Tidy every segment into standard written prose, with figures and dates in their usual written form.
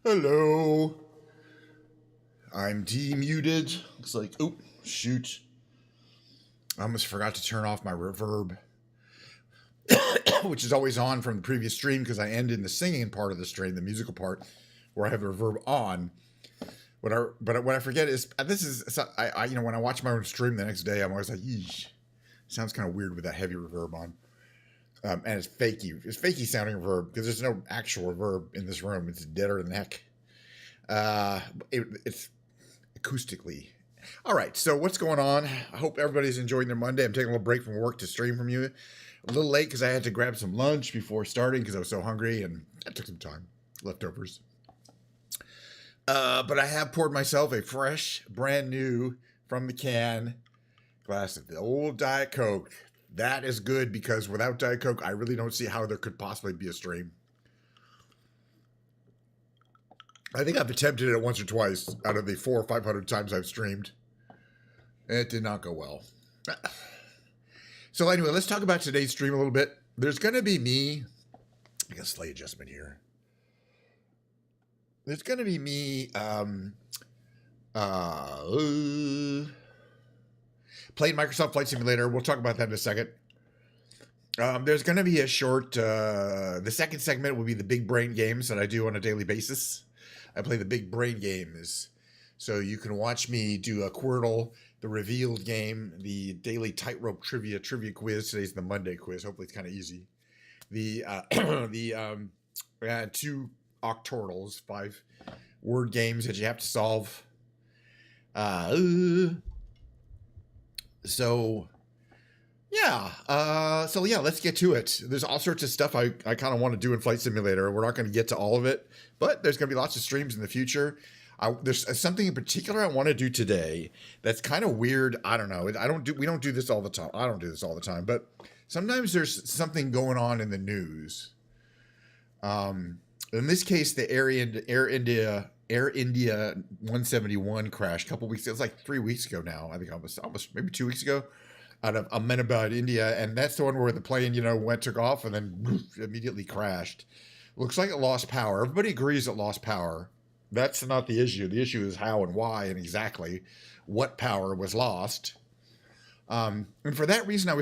Hello. I'm demuted. Looks like, oh, shoot. I almost forgot to turn off my reverb, which is always on from the previous stream because I end in the singing part of the stream, the musical part, where I have the reverb on. But what I forget is, when I watch my own stream the next day, I'm always like, yeesh. Sounds kind of weird with that heavy reverb on. And it's fakey. It's fakey sounding reverb because there's no actual reverb in this room. It's deader than heck. It's acoustically. All right, so what's going on? I hope everybody's enjoying their Monday. I'm taking a little break from work to stream from you. A little late because I had to grab some lunch before starting because I was so hungry, and that took some time. Leftovers. But I have poured myself a fresh, brand new, from the can, glass of the old Diet Coke. That is good because without Diet Coke, I really don't see how there could possibly be a stream. I think I've attempted it once or twice out of the 400 or 500 times I've streamed. It did not go well. So anyway, let's talk about today's stream a little bit. There's going to be me. I got a slight adjustment here. There's going to be me playing Microsoft Flight Simulator. We'll talk about that in a second. There's going to be a short, the second segment will be the big brain games that I do on a daily basis. I play the big brain games. So you can watch me do a Quirtle, the revealed game, the daily tightrope trivia quiz. Today's the Monday quiz. Hopefully it's kind of easy. The two octortals, 5-word games that you have to solve. So let's get to it. There's all sorts of stuff I kind of want to do in Flight Simulator. We're not going to get to all of it, but there's going to be lots of streams in the future. There's something in particular I want to do today that's kind of weird. I don't know. We don't do this all the time. I don't do this all the time, but sometimes there's something going on in the news. In this case, the Air India 171 crash a couple weeks. It was like 3 weeks ago now. I think almost maybe 2 weeks ago, out of Ahmedabad, India, and that's the one where the plane took off and then immediately crashed. Looks like it lost power. Everybody agrees it lost power. That's not the issue. The issue is how and why and exactly what power was lost. And for that reason, last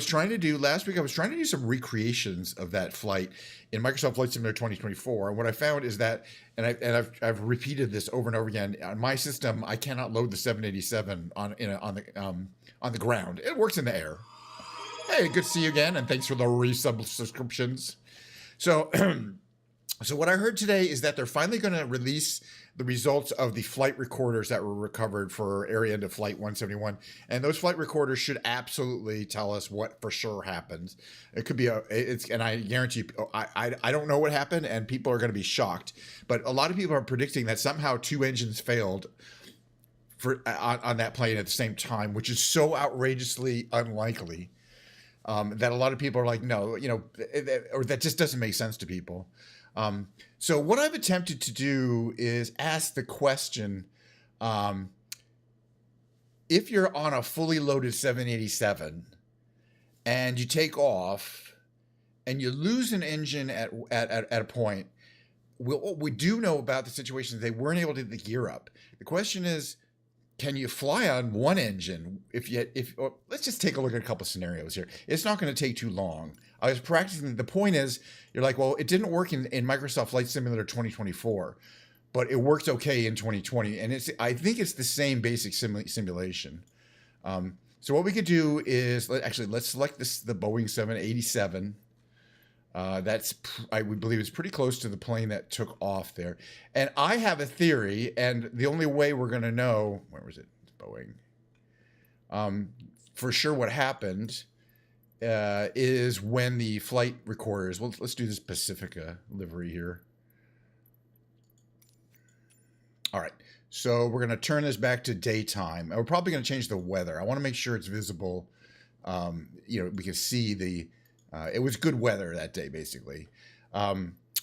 week I was trying to do some recreations of that flight in Microsoft Flight Simulator 2024. And what I found is that, I've repeated this over and over again, on my system, I cannot load the 787 on the ground. It works in the air. Hey, good to see you again, and thanks for the resubscriptions. So, so what I heard today is that they're finally going to release the results of the flight recorders that were recovered for Area End of Flight 171. And those flight recorders should absolutely tell us what for sure happened. It could be and I guarantee I don't know what happened, and people are going to be shocked. But a lot of people are predicting that somehow 2 engines failed on that plane at the same time, which is so outrageously unlikely that a lot of people are like, no, or that just doesn't make sense to people. So what I've attempted to do is ask the question, if you're on a fully loaded 787 and you take off and you lose an engine at a point, what we do know about the situation is they weren't able to get the gear up. The question is, can you fly on one engine? Let's just take a look at a couple scenarios here. It's not going to take too long. I was practicing. The point is, you're like, well, it didn't work in Microsoft Flight Simulator 2024, but it worked okay in 2020. And I think it's the same basic simulation. So what we could do is, let's select the Boeing 787. We believe it's pretty close to the plane that took off there. And I have a theory, and the only way we're going to know, where was it? It's Boeing. For sure what happened is when the flight recorders, let's do this Pacifica livery here. All right. So we're going to turn this back to daytime. And we're probably going to change the weather. I want to make sure it's visible. We can see it was good weather that day, basically.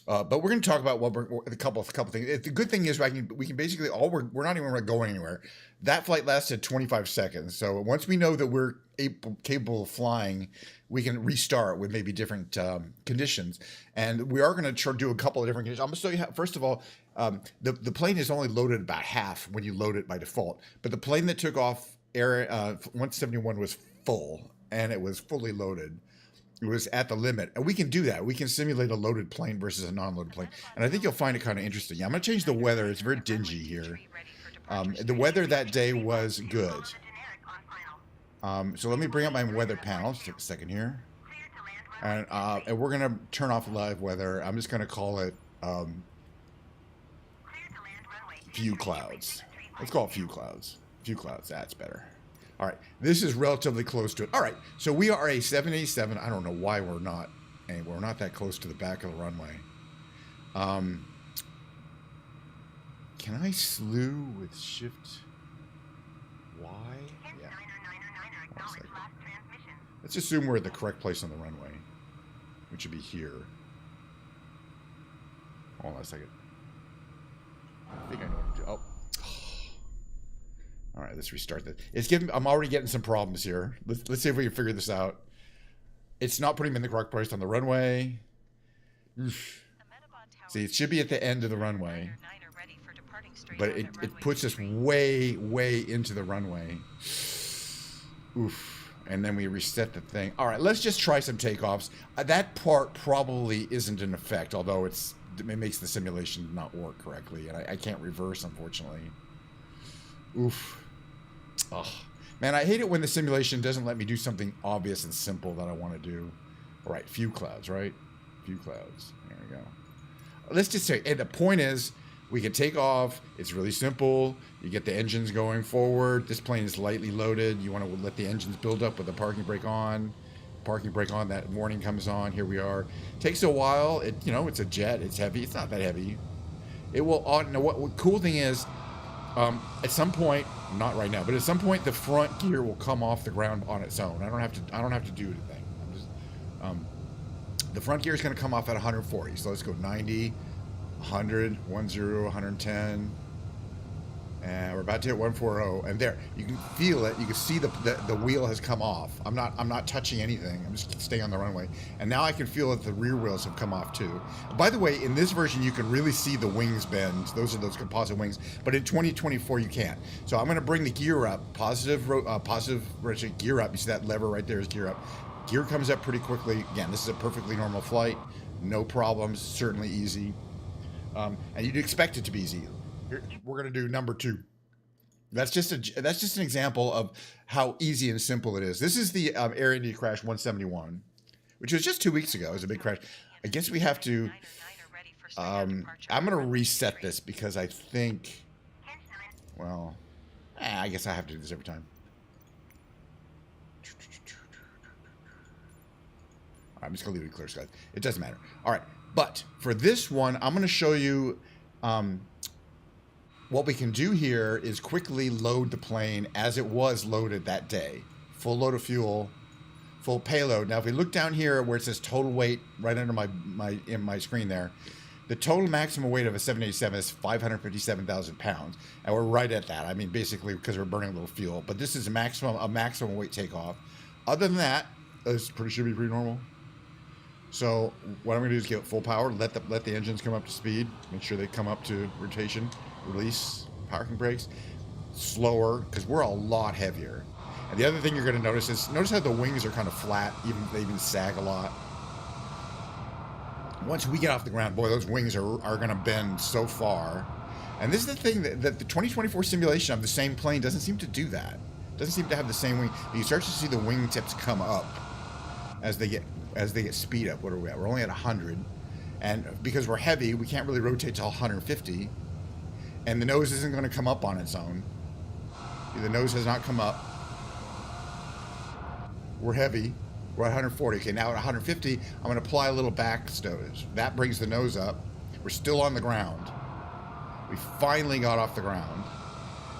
But we're going to talk about a couple things. The good thing is we can basically we're not even going anywhere. That flight lasted 25 seconds. So once we know that we're capable of flying, we can restart with maybe different conditions. And we are going to do a couple of different conditions. I'm going to show you how. First of all, the plane is only loaded about half when you load it by default. But the plane that took off Air 171 was full, and it was fully loaded. It was at the limit, and we can do that. We can simulate a loaded plane versus a non-loaded plane, and I think you'll find it kind of interesting. I'm going to change the weather. It's very dingy here. The weather that day was good. So let me bring up my weather panel. Just take a second here, and we're going to turn off live weather. I'm just going to call it few clouds. Let's call it few clouds. Few clouds. That's better. All right, this is relatively close to it. All right, so we are a 787. I don't know why we're not anywhere. We're not that close to the back of the runway. Can I slew with Shift Y? Yeah. Let's assume we're at the correct place on the runway, which should be here. Hold on a second. I think I know what to do. Oh. All right, let's restart this. I'm already getting some problems here. Let's see if we can figure this out. It's not putting me in the correct place on the runway. Oof. See, it should be at the end of the runway. But it puts us way, way into the runway. Oof. And then we reset the thing. All right, let's just try some takeoffs. That part probably isn't in effect, although it makes the simulation not work correctly. And I can't reverse, unfortunately. Oof. Oh, man, I hate it when the simulation doesn't let me do something obvious and simple that I want to do. All right, few clouds, right? Few clouds. There we go. Let's just say, and the point is, we can take off. It's really simple. You get the engines going forward. This plane is lightly loaded. You want to let the engines build up with the parking brake on. Parking brake on, that warning comes on. Here we are. Takes a while. It's a jet. It's heavy. It's not that heavy. It will, what cool thing is, at some point, not right now, but at some point the front gear will come off the ground on its own. I don't have to do anything. The front gear is going to come off at 140. So let's go 90, 100, 10, 110. And we're about to hit 140, and there you can feel it. You can see the wheel has come off. I'm not touching anything. I'm just staying on the runway, and now I can feel that the rear wheels have come off too. By the way, in this version, you can really see the wings bend. Those are those composite wings, but in 2024 you can't. So I'm going to bring the gear up. Positive rotate gear up. You see that lever right there is gear up. Gear comes up pretty quickly. Again, this is a perfectly normal flight. No problems. Certainly easy, and you'd expect it to be easy. Here, we're going to do number 2. That's just an example of how easy and simple it is. This is the Air India crash 171, which was just 2 weeks ago. It was a big crash. I guess we have to. I'm going to reset this because I think. Well, I guess I have to do this every time. I'm just going to leave it clear skies. It doesn't matter. All right, but for this one, I'm going to show you. What we can do here is quickly load the plane as it was loaded that day. Full load of fuel, full payload. Now, if we look down here where it says total weight right under my screen there, the total maximum weight of a 787 is 557,000 pounds. And we're right at that. I mean, basically because we're burning a little fuel. But this is a maximum weight takeoff. Other than that, should be pretty normal. So what I'm going to do is give it full power, let the engines come up to speed, make sure they come up to rotation, release parking brakes, slower, because we're a lot heavier. And the other thing you're going to notice is, notice how the wings are kind of flat, they even sag a lot. Once we get off the ground, boy, those wings are going to bend so far. And this is the thing that the 2024 simulation of the same plane doesn't seem to do that. Doesn't seem to have the same wing. You start to see the wingtips come up as they get speed up. What are we at? We're only at 100, and because we're heavy, we can't really rotate to 150, and the nose isn't going to come up on its own. The nose has not come up. We're heavy. We're at 140. Okay, now at 150, I'm going to apply a little back stowage. That brings the nose up. We're still on the ground. We finally got off the ground.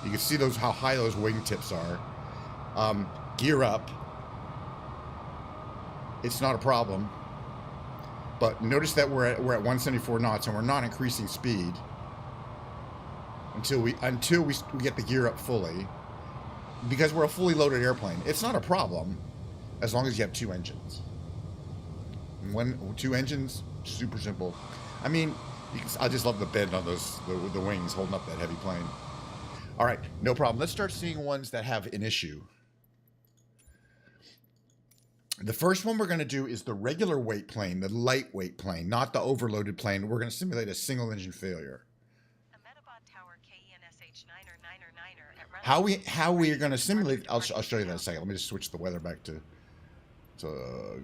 You can see how high those wingtips are. Gear up. It's not a problem. But notice that we're at 174 knots and we're not increasing speed until we get the gear up fully, because we're a fully loaded airplane. It's not a problem as long as you have 2 engines. Two engines, super simple. I mean, I just love the bend on the wings holding up that heavy plane. All right, no problem. Let's start seeing ones that have an issue. The first one we're going to do is the regular weight plane, the lightweight plane, not the overloaded plane. We're going to simulate a single engine failure. Ahmedabad Tower KENSH 9er at How we are going to simulate, I'll show you that in a second. Let me just switch the weather back to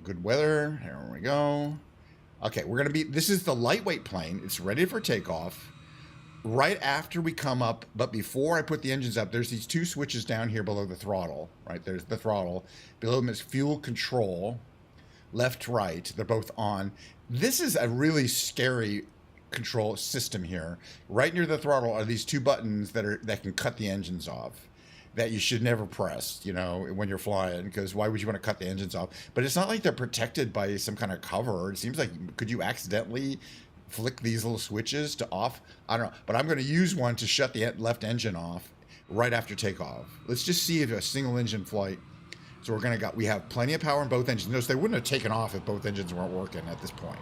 good weather. Here we go. Okay, we're going to be, this is the lightweight plane. It's ready for takeoff. Right after we come up, but before I put the engines up, there's these 2 switches down here below the throttle, right? There's the throttle. Below them is fuel control, left, right. They're both on. This is a really scary control system here. Right near the throttle are these 2 buttons that can cut the engines off, that you should never press, you know, when you're flying, because why would you want to cut the engines off? But it's not like they're protected by some kind of cover. It seems like, could you accidentally flick these little switches to off? I don't know, but I'm going to use one to shut the left engine off right after takeoff. Let's just see if a single engine flight. So we have plenty of power in both engines. Notice they wouldn't have taken off if both engines weren't working at this point.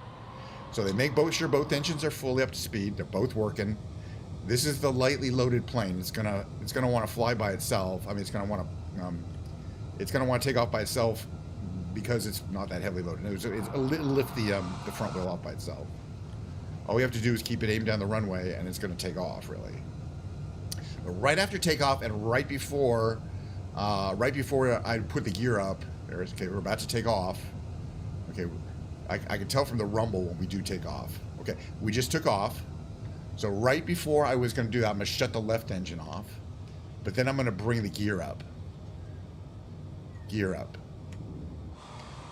So they make sure both engines are fully up to speed. They're both working. This is the lightly loaded plane. It's gonna want to fly by itself. I mean, it's gonna want to take off by itself because it's not that heavily loaded. It'll lift the front wheel off by itself. All we have to do is keep it aimed down the runway, and it's going to take off, really. But right after takeoff and right before I put the gear up, okay, we're about to take off. Okay, I can tell from the rumble when we do take off. Okay, we just took off. So right before I was going to do that, I'm going to shut the left engine off. But then I'm going to bring the gear up. Gear up.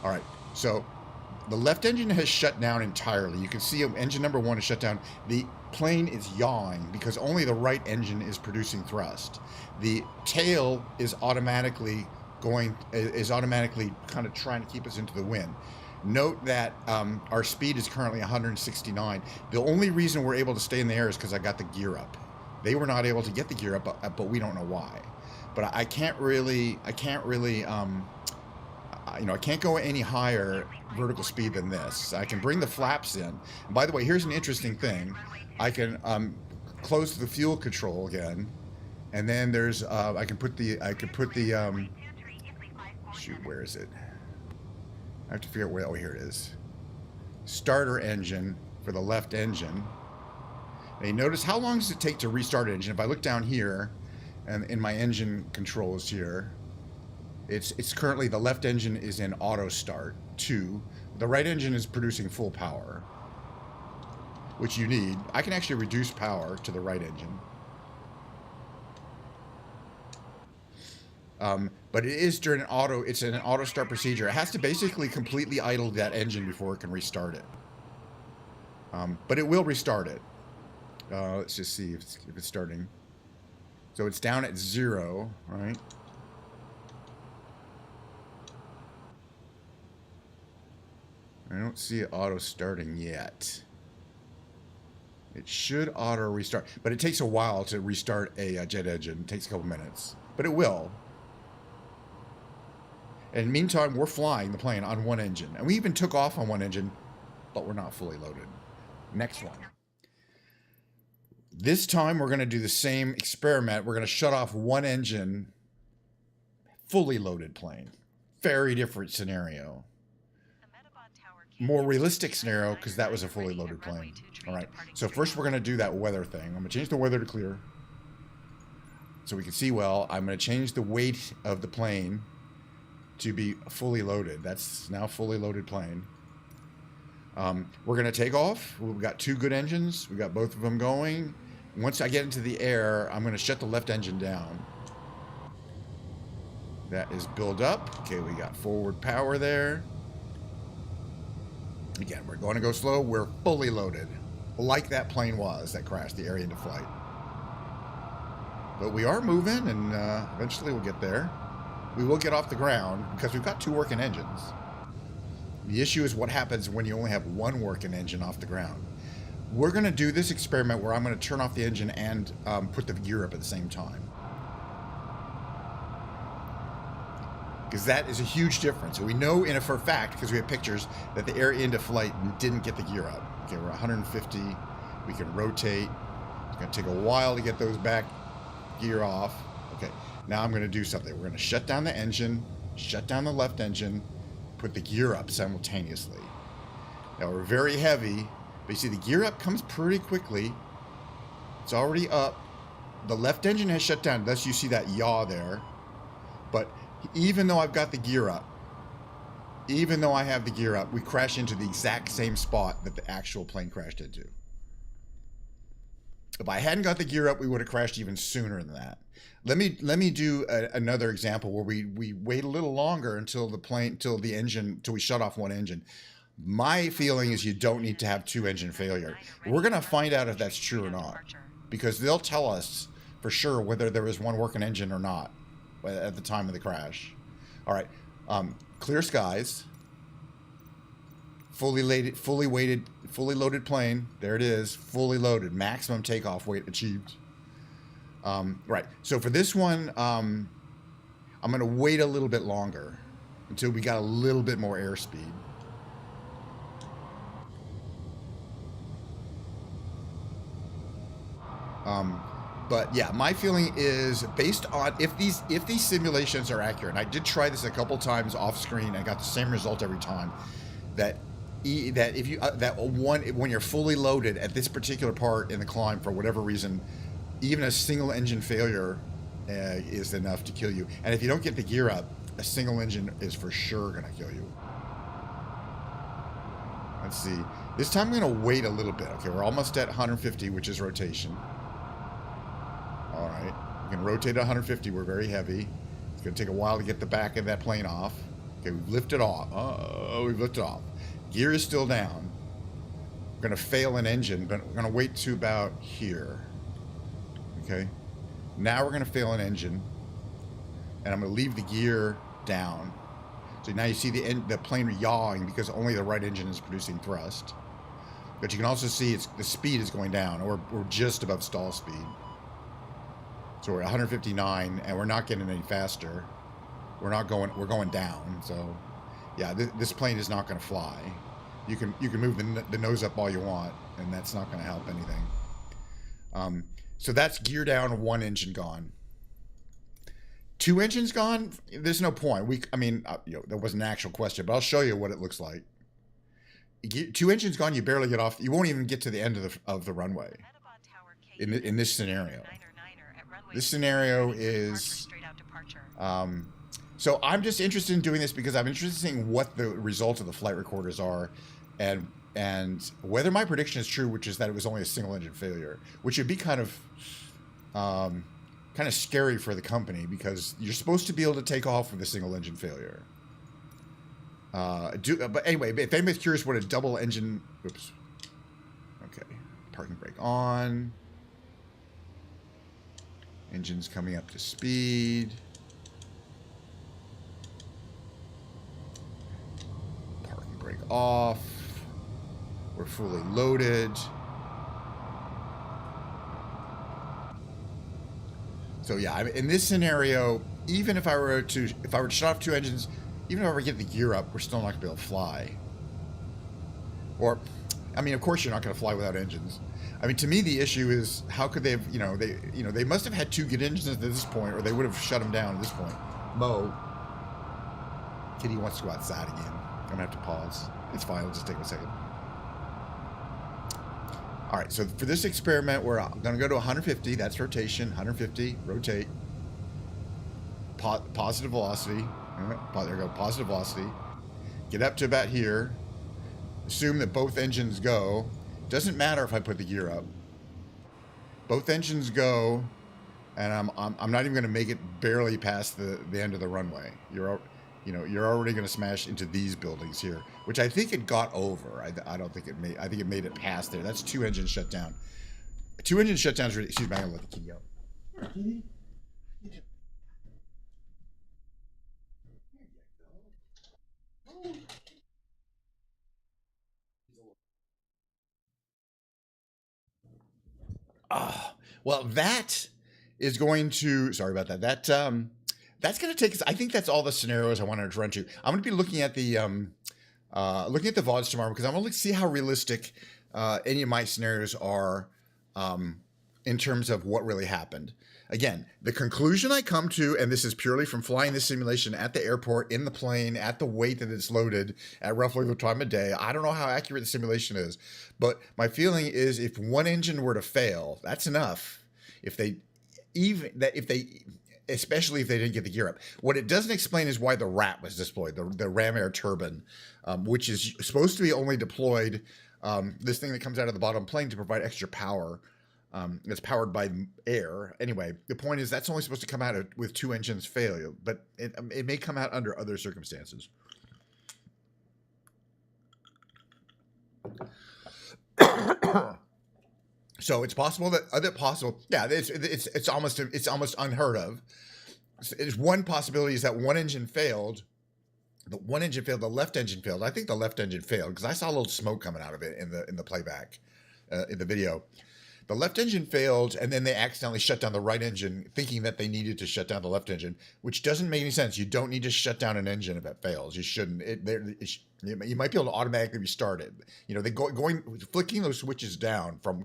All right, so the left engine has shut down entirely. You can see engine number 1 is shut down. The plane is yawing because only the right engine is producing thrust. The tail is automatically kind of trying to keep us into the wind. Note that our speed is currently 169. The only reason we're able to stay in the air is because I got the gear up. They were not able to get the gear up, but we don't know why. But I can't really, I can't go any higher vertical speed than this. I can bring the flaps in. And by the way, here's an interesting thing. I can close the fuel control again, and then there's I can put the shoot, where is it? I have to figure out where. Oh, here it is. Starter engine for the left engine. Now you notice, how long does it take to restart an engine? If I look down here, and in my engine controls here, it's currently, the left engine is in auto start 2. The right engine is producing full power, which you need. I can actually reduce power to the right engine. But it is during it's an auto start procedure. It has to basically completely idle that engine before it can restart it. But it will restart it. Let's just see if it's starting. So it's down at 0, right? I don't see it auto starting yet. It should auto restart, but it takes a while to restart a jet engine. It takes a couple minutes, but it will. And in the meantime, we're flying the plane on 1 engine, and we even took off on 1 engine, but we're not fully loaded. Next one. This time we're going to do the same experiment. We're going to shut off 1 engine, fully loaded plane. Very different scenario. More realistic scenario, because that was a fully loaded plane. All right, so first we're going to do that weather thing. I'm going to change the weather to clear so we can see well. I'm going to change the weight of the plane to be fully loaded. That's now fully loaded plane. We're going to take off. We've got 2 good engines. We've got both of them going. Once I get into the air, I'm going to shut the left engine down. That is build up. Okay, we got forward power there. Again, we're going to go slow. We're fully loaded, like that plane was that crashed the area into flight. But we are moving, and eventually we'll get there. We will get off the ground because we've got 2 working engines. The issue is what happens when you only have one working engine off the ground. We're going to do this experiment where I'm going to turn off the engine and put the gear up at the same time. Because that is a huge difference. And we know for a fact, because we have pictures, that the air into flight didn't get the gear up. Okay, we're 150. We can rotate. It's going to take a while to get those back gear off. Okay, now I'm going to do something. We're going to shut down the engine, shut down the left engine, put the gear up simultaneously. Now we're very heavy, but you see the gear up comes pretty quickly. It's already up. The left engine has shut down, thus you see that yaw there. But even though I've got the gear up, even though I have the gear up, we crash into the exact same spot that the actual plane crashed into. If I hadn't got the gear up, we would have crashed even sooner than that. Let me do another example where we wait a little longer until we shut off one engine. My feeling is you don't need to have two engine failure. We're going to find out if that's true or not, because they'll tell us for sure whether there was one working engine or not at the time of the crash. All right, clear skies, fully loaded plane. There it is, fully loaded, maximum takeoff weight achieved. Right, so for this one, I'm going to wait a little bit longer until we got a little bit more airspeed. But yeah, my feeling is based on if these simulations are accurate, and I did try this a couple times off screen, I got the same result every time. That if you when you're fully loaded at this particular part in the climb for whatever reason, even a single engine failure is enough to kill you. And if you don't get the gear up, a single engine is for sure going to kill you. Let's see. This time I'm going to wait a little bit. Okay, we're almost at 150, which is rotation. All right, we can rotate at 150. We're very heavy. It's going to take a while to get the back of that plane off. Okay, we've lifted off. Oh, we've lifted off. Gear is still down. We're going to fail an engine, but we're going to wait to about here. Okay, now we're going to fail an engine, and I'm going to leave the gear down. So now you see the plane yawing because only the right engine is producing thrust. But you can also see the speed is going down, or we're just above stall speed. So we're at 159, and we're not getting any faster. We're going down. So, yeah, this plane is not going to fly. You can move the nose up all you want, and that's not going to help anything. So that's gear down, one engine gone. Two engines gone. There's no point. That wasn't an actual question, but I'll show you what it looks like. Two engines gone. You barely get off. You won't even get to the end of the runway. In this scenario. This scenario is, so I'm just interested in doing this because I'm interested in seeing what the results of the flight recorders are, and whether my prediction is true, which is that it was only a single engine failure, which would be kind of scary for the company because you're supposed to be able to take off with a single engine failure. But anyway, if anybody's curious what a double engine, oops. Okay, parking brake on. Engine's coming up to speed. Parking brake off. We're fully loaded. So yeah, in this scenario, even if I were to shut off two engines, even if I were to get the gear up, we're still not going to be able to fly. Or, of course you're not going to fly without engines. To me, the issue is how could they have, they must have had two good engines at this point, or they would have shut them down at this point. Mo, Kitty wants to go outside again. I'm gonna have to pause. It's fine. It'll just take a second. All right. So for this experiment, we're gonna go to 150. That's rotation. 150. Rotate. Positive velocity. There we go. Positive velocity. Get up to about here. Assume that both engines go. Doesn't matter if I put the gear up. Both engines go, and I'm not even going to make it barely past the end of the runway. You're already going to smash into these buildings here, which I think it got over. I don't think it made. I think it made it past there. That's two engines shut down. Two engines shut down is really. Excuse me. I'm going to let the key go. Oh, well, that is going to. Sorry about that. That's going to take us. I think that's all the scenarios I wanted to run to. I'm going to be looking at the VODs tomorrow because I'm going to see how realistic any of my scenarios are in terms of what really happened. Again, the conclusion I come to, and this is purely from flying this simulation at the airport, in the plane, at the weight that it's loaded, at roughly the time of day. I don't know how accurate the simulation is, but my feeling is if one engine were to fail, that's enough. Especially if they didn't get the gear up. What it doesn't explain is why the RAT was deployed, the ram air turbine, which is supposed to be only deployed, this thing that comes out of the bottom plane to provide extra power. It's powered by air. Anyway, the point is that's only supposed to come out with 2 engines failure, but it may come out under other circumstances. So it's possible yeah, it's almost unheard of. It's one possibility is that one engine failed. The left engine failed. I think the left engine failed because I saw a little smoke coming out of it in the playback, in the video. The left engine failed, and then they accidentally shut down the right engine, thinking that they needed to shut down the left engine, which doesn't make any sense. You don't need to shut down an engine if it fails. You shouldn't. You might be able to automatically restart it. Flicking those switches down from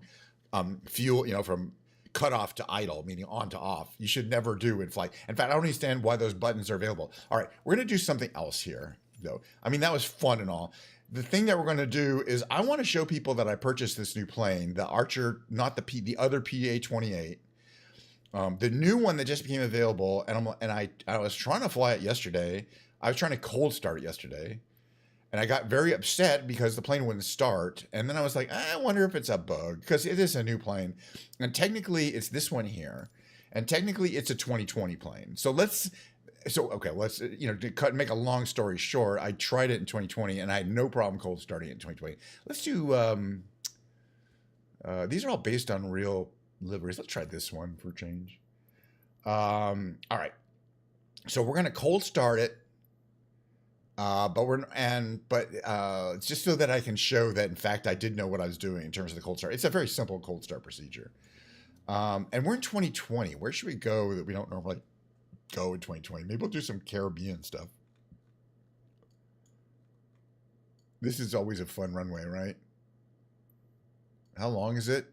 fuel, from cut off to idle, meaning on to off. You should never do in flight. In fact, I don't understand why those buttons are available. All right, we're going to do something else here, though. I mean, that was fun and all. The thing that we're going to do is I want to show people that I purchased this new plane, the Archer, not the other PA28, the new one that just became available. And I was trying to fly it yesterday. I was trying to cold start it yesterday, and I got very upset because the plane wouldn't start. And then I was like, I wonder if it's a bug because it is a new plane, and technically it's this one here, and technically it's a 2020 plane. Let's make a long story short. I tried it in 2020 and I had no problem cold starting it in 2020. Let's do, these are all based on real liveries. Let's try this one for change. All right. So we're going to cold start it. It's just so that I can show that in fact I did know what I was doing in terms of the cold start. It's a very simple cold start procedure. And we're in 2020. Where should we go that we don't normally go in 2020? Maybe we'll do some Caribbean stuff. This is always a fun runway, right? How long is it?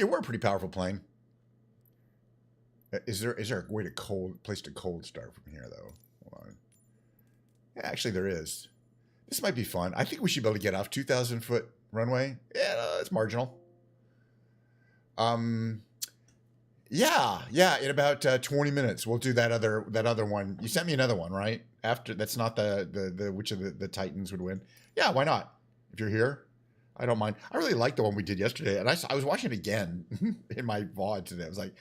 We're a pretty powerful plane. Is there a way to place to cold start from here though? Hold on. Yeah, actually there is. This might be fun. I think we should be able to get off 2,000 foot runway. Yeah, it's marginal. Yeah, in about 20 minutes we'll do that other one. You sent me another one, right? After that's not the which of the Titans would win. Yeah, why not? If you're here, I don't mind. I really liked the one we did yesterday, and I was watching it again in my VOD today. I was like,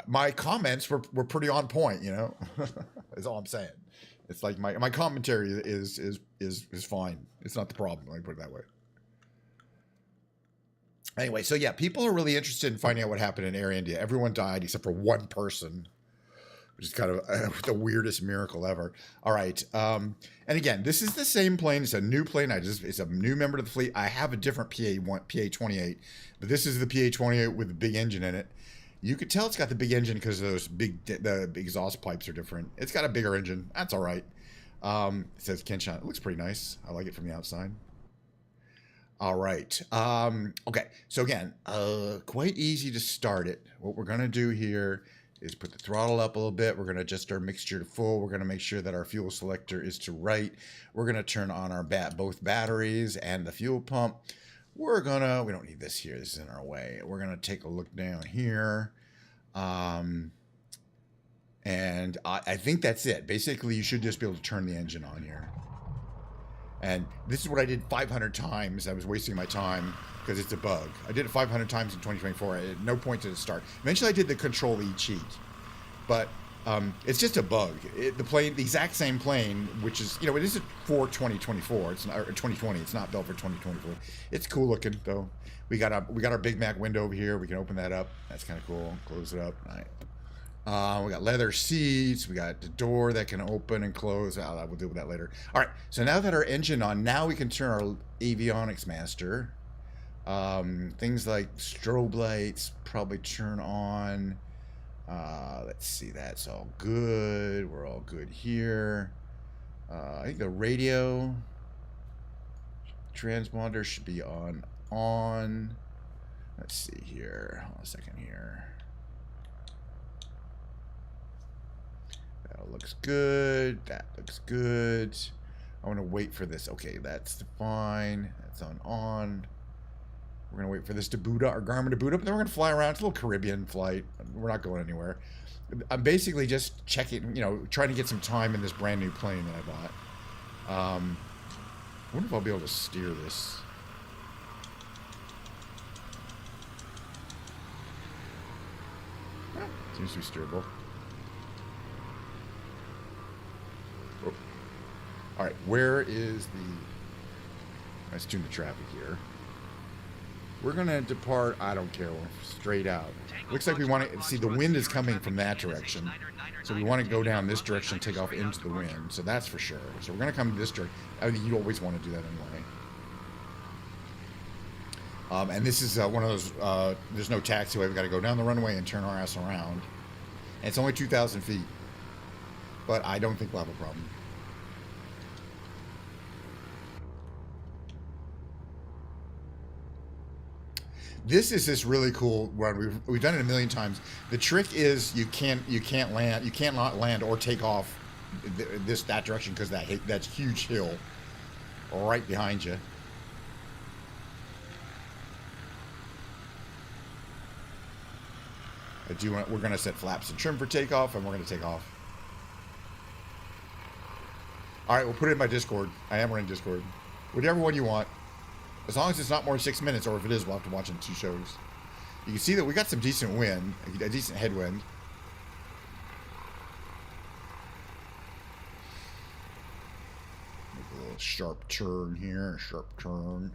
my comments were pretty on point, That's all I'm saying. It's like my commentary is fine. It's not the problem. Let me put it that way. Anyway, so yeah, people are really interested in finding out what happened in Air India. Everyone died except for one person, which is kind of the weirdest miracle ever. All right. And again, this is the same plane. It's a new plane. It's a new member to the fleet. I have a different PA28, but this is the PA28 with the big engine in it. You could tell it's got the big engine because those the exhaust pipes are different. It's got a bigger engine. That's all right. It says Kenshan. It looks pretty nice. I like it from the outside. All right. Okay. So again, quite easy to start it. What we're going to do here is put the throttle up a little bit. We're going to adjust our mixture to full. We're going to make sure that our fuel selector is to right. We're going to turn on our both batteries and the fuel pump. We don't need this here. This is in our way. We're going to take a look down here. And I think that's it. Basically, you should just be able to turn the engine on here. And this is what I did 500 times. I was wasting my time because it's a bug. I did it 500 times in 2024. At no point did it start. Eventually, I did the Control-E cheat. But it's just a bug. The exact same plane, which is, it is for 2024. It's not, or 2020. It's not built for 2024. It's cool looking, though. We got our Big Mac window over here. We can open that up. That's kind of cool. Close it up. All right. We got leather seats. We got the door that can open and close. We'll deal with that later. All right. So now that our engine on, now we can turn our avionics master. Things like strobe lights probably turn on. Let's see. That's all good. We're all good here. I think the radio transponder should be on. Let's see here. Hold on a second here. That looks good. That looks good. I want to wait for this. Okay, that's fine. That's on. We're going to wait for this to boot up, our Garmin to boot up, and then we're going to fly around. It's a little Caribbean flight. We're not going anywhere. I'm basically just checking, trying to get some time in this brand new plane that I bought. I wonder if I'll be able to steer this. Seems to be steerable. Oh. All right, where is the... Let's tune the traffic here. We're going to depart, I don't care, straight out. Looks like we want to... See, the wind is coming from that direction. So we want to go down this direction, take off into the wind. So that's for sure. So we're going to come this direction. I mean, you always want to do that anyway. And this is one of those, there's no taxiway. We've got to go down the runway and turn our ass around. And it's only 2,000 feet. But I don't think we'll have a problem. This is this really cool run. We've done it a million times. The trick is you cannot land or take off that direction because that's huge hill right behind you. We're going to set flaps and trim for takeoff, and we're going to take off. All right, we'll put it in my Discord. I am running Discord. Whichever one you want. As long as it's not more than 6 minutes, or if it is, we'll have to watch it in 2 shows. You can see that we got some decent wind, a decent headwind. Make a little sharp turn here, sharper turn.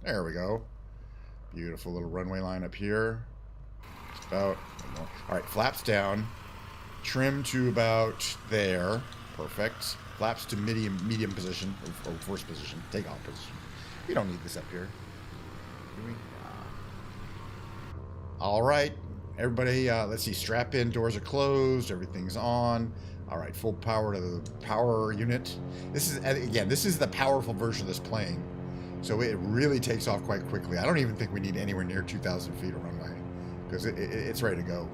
There we go. Beautiful little runway line up here. Just about. All right, flaps down. Trim to about there. Perfect. Flaps to medium position, or first position, takeoff position. We don't need this up here, do we? All right, everybody, let's see, strap in, doors are closed, everything's on. All right, full power to the power unit. This is the powerful version of this plane. So it really takes off quite quickly. I don't even think we need anywhere near 2,000 feet of runway, because it's ready to go.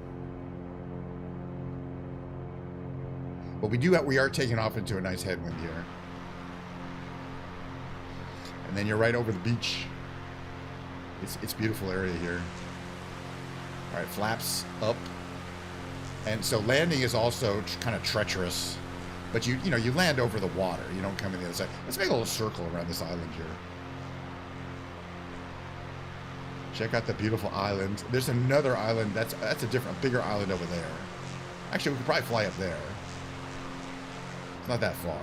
But we are taking off into a nice headwind here. And then you're right over the beach. It's a beautiful area here. All right, flaps up. And so landing is also kind of treacherous. But you land over the water. You don't come in the other side. Let's make a little circle around this island here. Check out the beautiful island. There's another island. That's a bigger island over there. Actually, we could probably fly up there. It's not that far.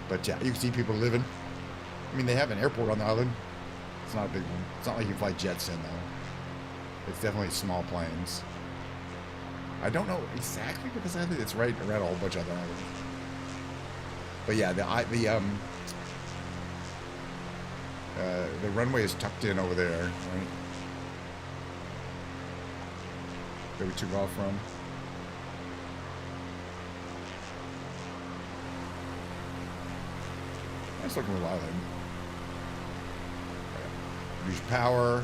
But yeah, you can see people living. I mean, they have an airport on the island. It's not a big one. It's not like you can fly jets in, though. It's definitely small planes. I don't know exactly what this island is. It's right around a whole bunch of other islands. But yeah, the runway is tucked in over there, right? That we took off from. Nice looking little island. Use power.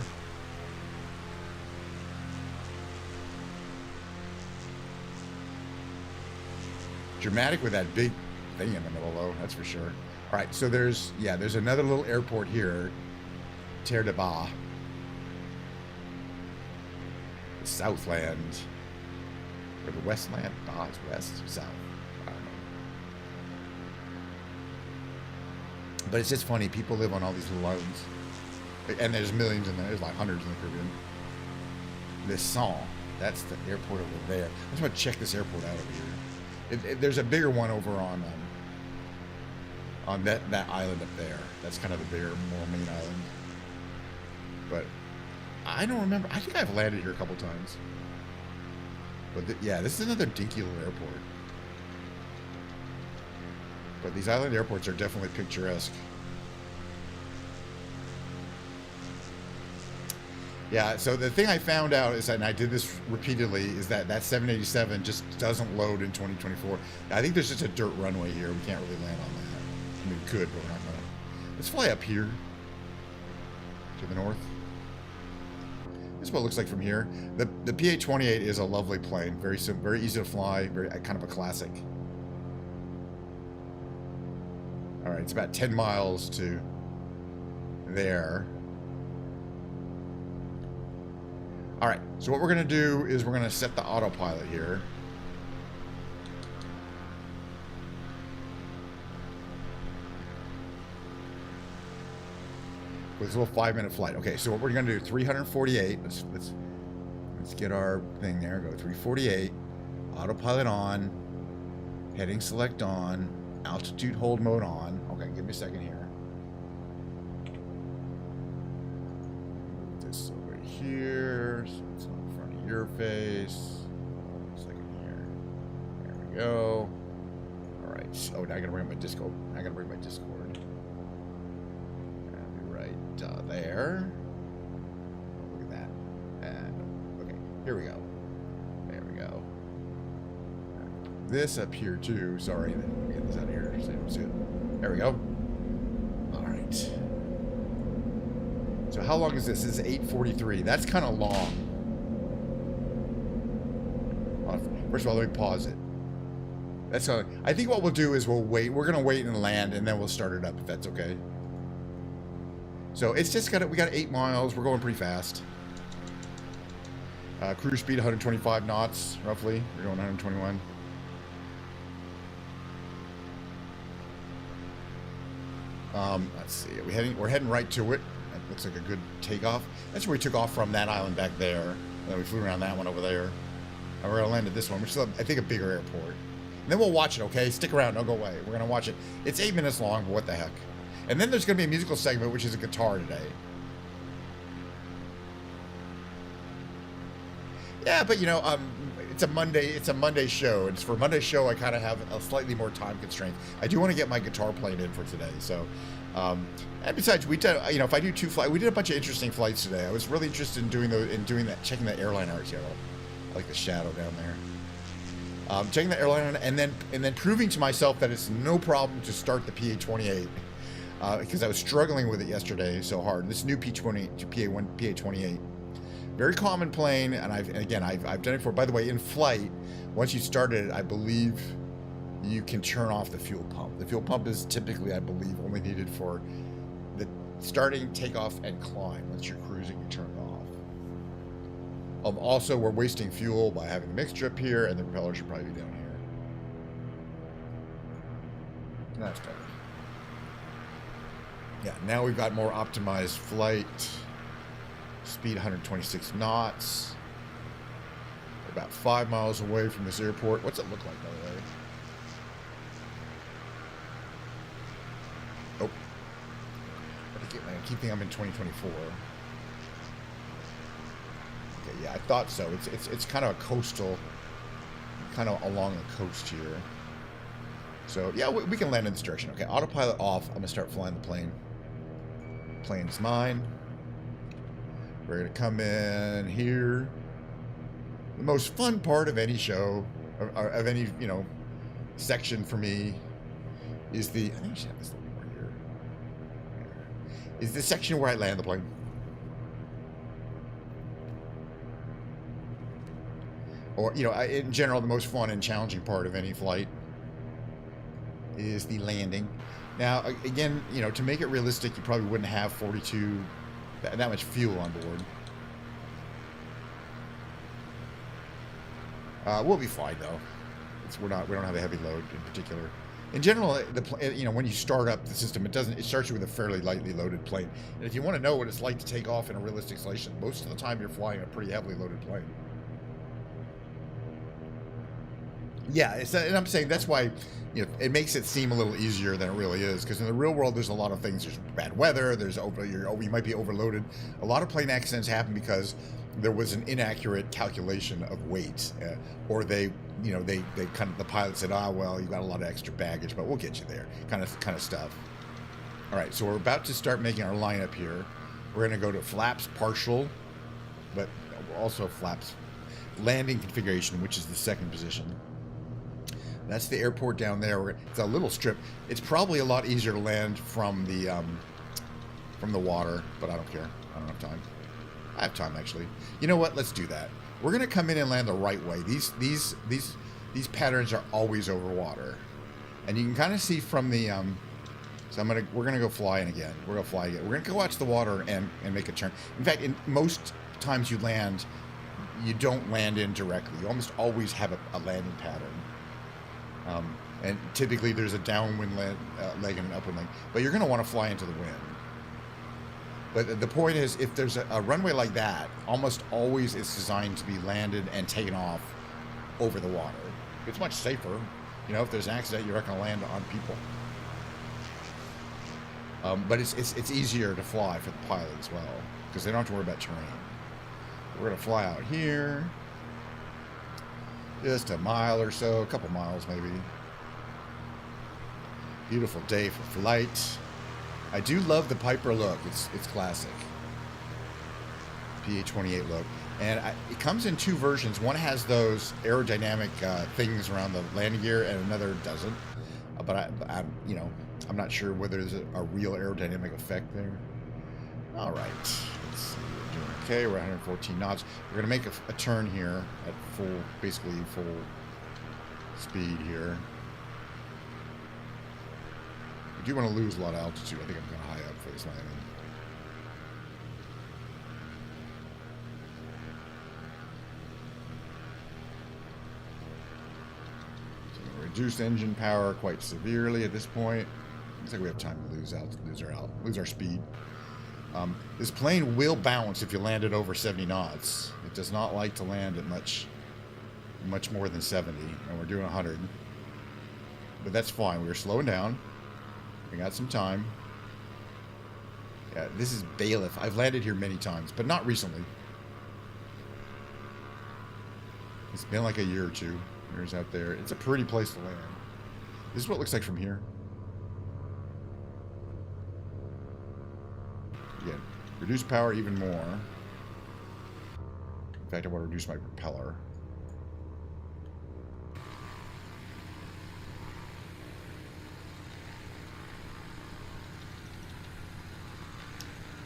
Dramatic with that big thing in the middle, though. That's for sure. All right, so there's another little airport here, Ahmedabad, the Southland, or the Westland. Ah, it's west, south. I don't know. But it's just funny. People live on all these little islands, and there's millions in there. There's like hundreds in the Caribbean. This song, that's the airport over there. I just want to check this airport out over here. There's a bigger one over on that island up there. That's kind of the bigger, more main island. But I don't remember. I think I've landed here a couple times. But yeah, this is another dinky little airport. But these island airports are definitely picturesque. Yeah, so the thing I found out is that, and I did this repeatedly, is that 787 just doesn't load in 2024. I think there's just a dirt runway here. We can't really land on that. I mean, we could, but we're not gonna. Let's fly up here to the north. This is what it looks like from here. The PA28 is a lovely plane. Very simple, very easy to fly. Very kind of a classic. All right, it's about 10 miles to there. All right, so what we're going to do is we're going to set the autopilot here. With this little 5-minute flight. Okay, so what we're going to do, 348. Let's get our thing there. Go 348. Autopilot on. Heading select on. Altitude hold mode on. Okay, give me a second here. This over here, so it's in front of your face. Hold on a second here. There we go. All right. Oh, now I gotta bring my Discord. I gotta bring my Discord. And be right there. Look at that. And okay, here we go. There we go. This up here too. Sorry, get this out of here. There we go. All right. So how long is this? This is 8:43. That's kind of long. First of all, let me pause it. That's how, I think what we'll do is we'll wait. We're gonna wait and land, and then we'll start it up if that's okay. So it's just we got 8 miles. We're going pretty fast. Cruise speed 125 knots roughly. We're going 121. Let's see. We're heading right to it. That looks like a good takeoff. That's where we took off from, that island back there. And then we flew around that one over there. And we're gonna land at this one, which is, I think, a bigger airport. And then we'll watch it, okay? Stick around, don't go away. We're gonna watch it. It's 8 minutes long, but what the heck? And then there's gonna be a musical segment, which is a guitar today. Yeah, but you know, it's a Monday show, and for a Monday show, I kind of have a slightly more time constraint. I do want to get my guitar played in for today, so. And besides, we did, you know, if I do 2 flights, we did a bunch of interesting flights today. I was really interested in doing that, checking the airline hours here. I like the shadow down there. Checking the airline, and then proving to myself that it's no problem to start the PA28, because I was struggling with it yesterday so hard. This new PA28. Very common plane, and I've done it before. By the way, in flight, once you started it, I believe you can turn off the fuel pump. The fuel pump is typically, I believe, only needed for the starting, takeoff, and climb. Once you're cruising, you turn it off. Also, we're wasting fuel by having the mixture up here, and the propeller should probably be down here. That's better. Yeah, now we've got more optimized flight. Speed 126 knots. We're about 5 miles away from this airport. What's it look like, by the way? Oh. I keep thinking I'm in 2024. Okay, yeah, I thought so. It's kind of a coastal, kind of along the coast here. So, yeah, we can land in this direction. Okay, autopilot off. I'm going to start flying the plane. Plane's mine. We're going to come in here. The most fun part of any show, of any, you know, section for me, is the, I think I should have this a little more here. Is the section where I land the plane. Or, you know, in general, the most fun and challenging part of any flight is the landing. Now, again, you know, to make it realistic, you probably wouldn't have 42... that much fuel on board. We'll be fine though. We don't have a heavy load in particular. In general, you know, when you start up the system, it starts you with a fairly lightly loaded plane. And if you want to know what it's like to take off in a realistic situation, most of the time you're flying a pretty heavily loaded plane. Yeah, and I'm saying that's why, it makes it seem a little easier than it really is. Because in the real world, there's a lot of things. There's bad weather. You might be overloaded. A lot of plane accidents happen because there was an inaccurate calculation of weight, or they kind of, the pilot said, well, you got a lot of extra baggage, but we'll get you there, kind of stuff. All right, so we're about to start making our lineup here. We're going to go to flaps partial, but also flaps landing configuration, which is the second position. That's the airport down there. It's a little strip. It's probably a lot easier to land from the water, but I don't care. I don't have time. I have time, actually. You know what? Let's do that. We're gonna come in and land the right way. These patterns are always over water, and you can kind of see from the So we're gonna go fly in again. We're gonna fly again. We're gonna go watch the water and make a turn. In fact, in most times you land, you don't land in directly. You almost always have a landing pattern. And typically there's a downwind leg and an upwind leg, but you're going to want to fly into the wind. But the point is, if there's a runway like that, almost always it's designed to be landed and taken off over the water. It's much safer. If there's an accident, you're not going to land on people. But it's easier to fly for the pilot as well, because they don't have to worry about terrain. We're going to fly out here. Just a mile or so, a couple miles maybe. Beautiful day for flight. I do love the Piper look. It's classic. PA28 look. And it comes in two versions. One has those aerodynamic things around the landing gear, and another doesn't. But I'm not sure whether there's a real aerodynamic effect there. All right. Let's see. We're doing okay. We're at 114 knots. We're going to make a turn here at basically full speed here. We do want to lose a lot of altitude. I think I'm kind of high up for this landing. So reduce engine power quite severely at this point. Looks like we have time to lose our speed. This plane will bounce if you land it over 70 knots. It does not like to land at much more than 70, and we're doing 100. But that's fine. We're slowing down. We got some time. Yeah, this is Bailiff. I've landed here many times, but not recently. It's been like a year or two. There's out there. It's a pretty place to land. This is what it looks like from here. Again, reduce power even more. In fact, I want to reduce my propeller.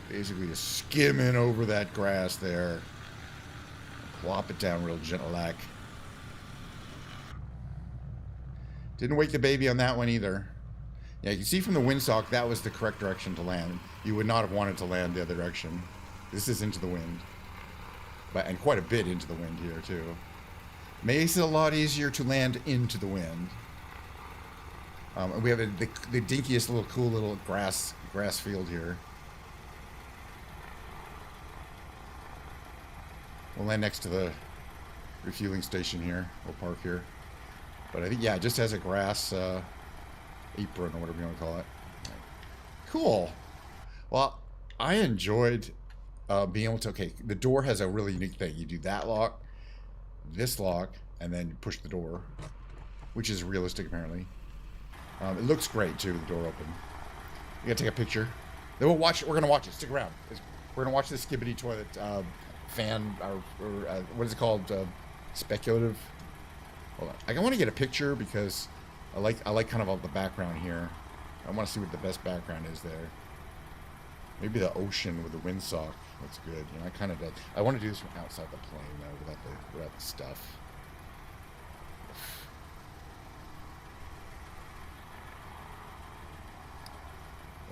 Basically just skimming over that grass there. Plop it down real gentle like. Didn't wake the baby on that one either. Yeah, you can see from the windsock that was the correct direction to land. You would not have wanted to land the other direction. This is into the wind. And quite a bit into the wind here too. Makes it a lot easier to land into the wind. And we have the dinkiest little cool little grass field here. We'll land next to the refueling station here. We'll park here. But I think, yeah, it just has a grass apron or whatever you want to call it. Cool. Well, I enjoyed being able to, okay, the door has a really unique thing. You do that lock, this lock, and then you push the door, which is realistic apparently. It looks great too, the door open. You gotta take a picture. Then we're gonna watch it. Stick around. We're gonna watch the Skibidi Toilet fan, or what is it called? Speculative. Hold on. I want to get a picture because I like kind of all the background here. I want to see what the best background is there. Maybe the ocean with the windsock. That's good. I kind of. I want to do this from outside the plane though, without the stuff.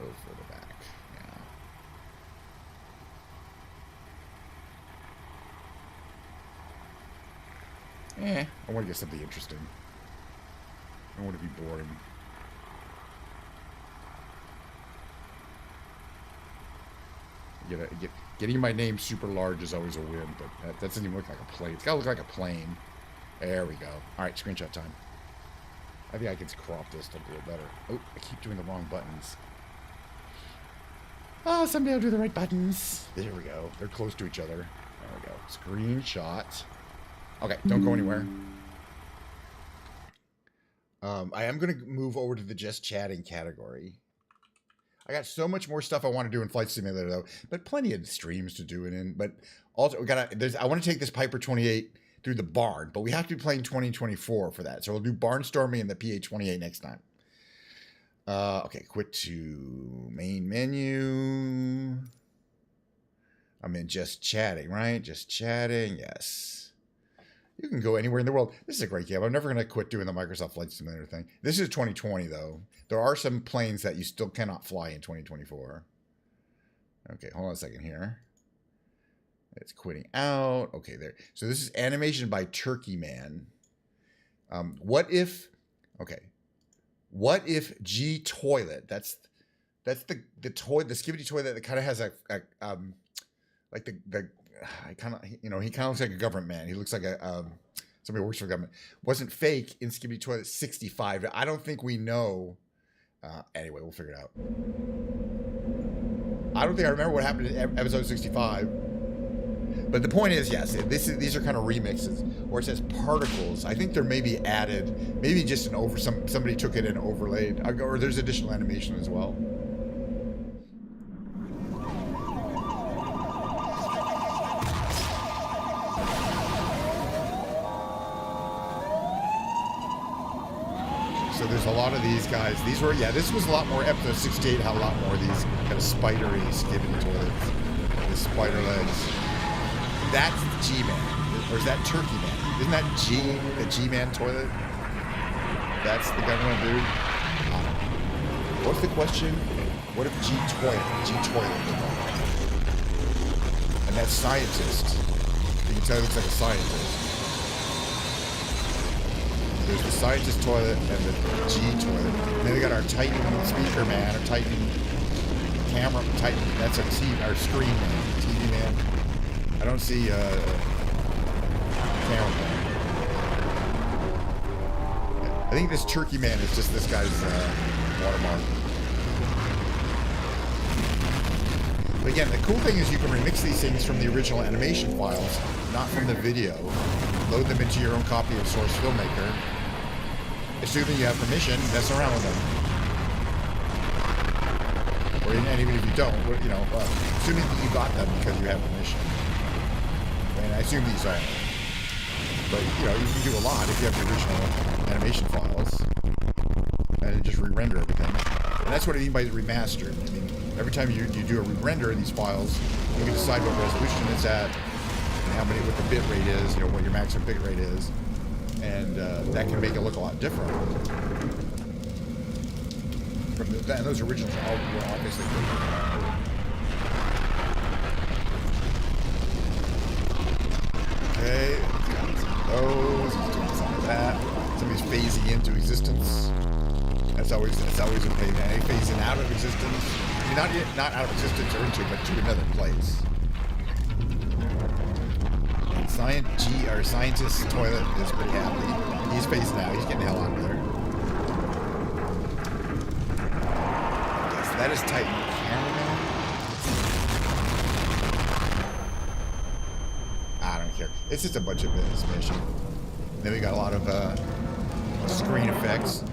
Oh, further back. Yeah. I want to get something interesting. I don't want to be boring. Getting my name super large is always a win, but that doesn't even look like a plane. It's got to look like a plane. There we go. All right, screenshot time. I think I can crop this a little better. Oh, I keep doing the wrong buttons. Oh, someday I'll do the right buttons. There we go. They're close to each other. There we go. Screenshot. Okay, don't go anywhere. I am going to move over to the just chatting category. I got so much more stuff I want to do in Flight Simulator, though, but plenty of streams to do it in. But also, I want to take this Piper 28 through the barn, but we have to be playing 2024 for that. So we'll do Barnstorming and the PA28 next time. Okay, quit to main menu. I'm in just chatting, right? Just chatting, yes. You can go anywhere in the world. This is a great game. I'm never going to quit doing the Microsoft Flight Simulator thing. This is 2020, though. There are some planes that you still cannot fly in 2024. Okay, hold on a second here. It's quitting out. Okay, there. So this is animation by Turkey Man. What if G Toilet? That's the toy, the Skibidi Toilet that kind of has like he kind of looks like a government man. He looks like somebody who works for the government. Wasn't fake in Skibidi Toilet 65. I don't think we know. Anyway, we'll figure it out. I don't think I remember what happened in episode 65. But the point is, yes, these are kind of remixes, or it says particles. I think they're maybe added, maybe just somebody took it and overlaid, or there's additional animation as well. So there's a lot of these guys. This was a lot more, episode 68 had a lot more of these kind of spidery Skibidi Toilets. The spider legs. That's the G-Man. Or is that Turkey Man? Isn't that the G-Man toilet? That's the government dude? What's the question? What if G-Toilet? And that scientist. You can tell he looks like a scientist. There's the scientist toilet and the G-Toilet. And then we got our Titan speaker man, or Titan camera, Titan, that's our screen man, TV man. I don't see camera man. I think this Turkey man is just this guy's watermark. But again, the cool thing is you can remix these things from the original animation files, not from the video. Load them into your own copy of Source Filmmaker. Assuming you have permission, mess around with them. And even if you don't, assuming that you got them because you have permission. And I assume these are. But, you can do a lot if you have the original animation files. And just re-render everything. And that's what I mean by remastered. I mean, every time you do a re-render of these files, you can decide what resolution it's at, and what the bit rate is, what your maximum bit rate is. And that can make it look a lot different. And those originals were obviously good. Okay, those, he's doing some of that. Somebody's phasing into existence. That's always a pain. And phasing out of existence. I mean, not out of existence or into, but to another place. Scientist toilet is pretty happy. He's phasing out. He's getting the hell out of there. Okay, so that is Titan cameraman. I don't care. It's just a bunch of business mission. Then we got a lot of screen effects,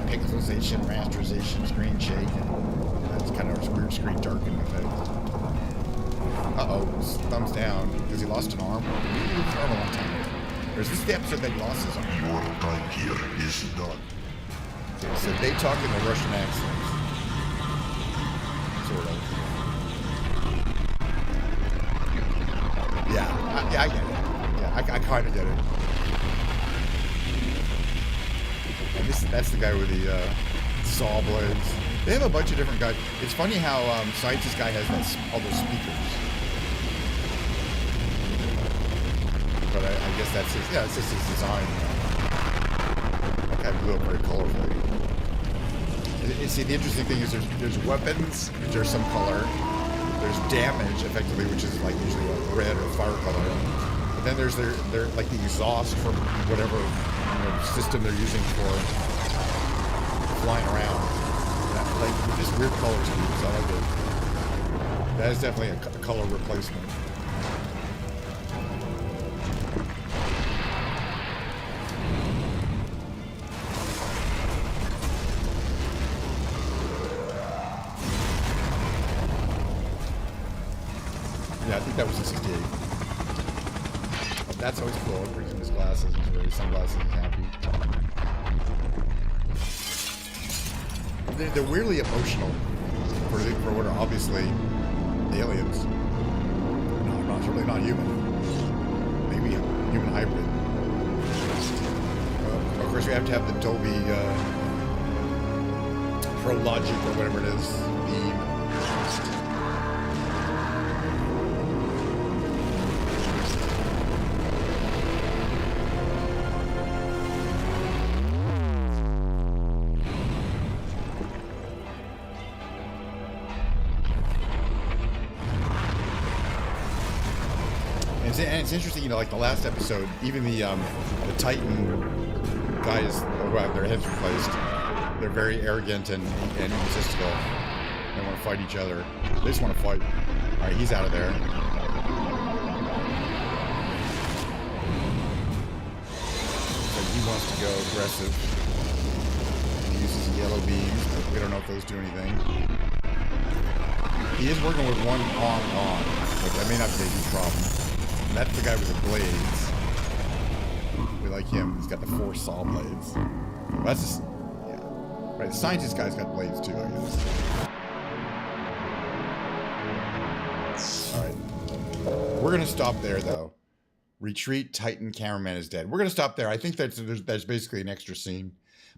pixelization, rasterization, screen shake. That's kind of a weird screen darkening effect. Uh-oh, thumbs down, because he lost an arm. He lost his arm a long time ago. Or is this the episode that he lost his arm? Your time here is done. Okay, so they talk in the Russian accent. Sort of. Yeah, I get it. Yeah, I kind of get it. And that's the guy with the saw blades. They have a bunch of different guys. It's funny how Scientist guy has all those speakers. But I guess that's it's just his design. Kind of look very colorful. See, the interesting thing is there's weapons, which are some color. There's damage, effectively, which is like usually a red or fire color. But then there's their like the exhaust from whatever system they're using for flying around. That, like just weird color schemes. I like it. That is definitely a color replacement. Yeah, I think that was a 68. That's always cool. It brings him his glasses. He's wearing sunglasses and happy. They're weirdly emotional for what are obviously aliens. No, not certainly not human. Maybe a human hybrid. Of course, we have to have the Dolby Pro Logic or whatever it is. And it's interesting, like the last episode, even the Titan guys who have their heads replaced, they're very arrogant and egotistical. They want to fight each other. They just want to fight. All right, he's out of there. So he wants to go aggressive. He uses yellow beams, but we don't know if those do anything. He is working with one on, but that may not be a huge problem. And that's the guy with the blades. We like him. He's got the 4 saw blades. That's just, yeah. Right, the scientist guy's got blades too, I guess. Alright. We're gonna stop there though. Retreat, Titan, cameraman is dead. We're gonna stop there. I think that's basically an extra scene.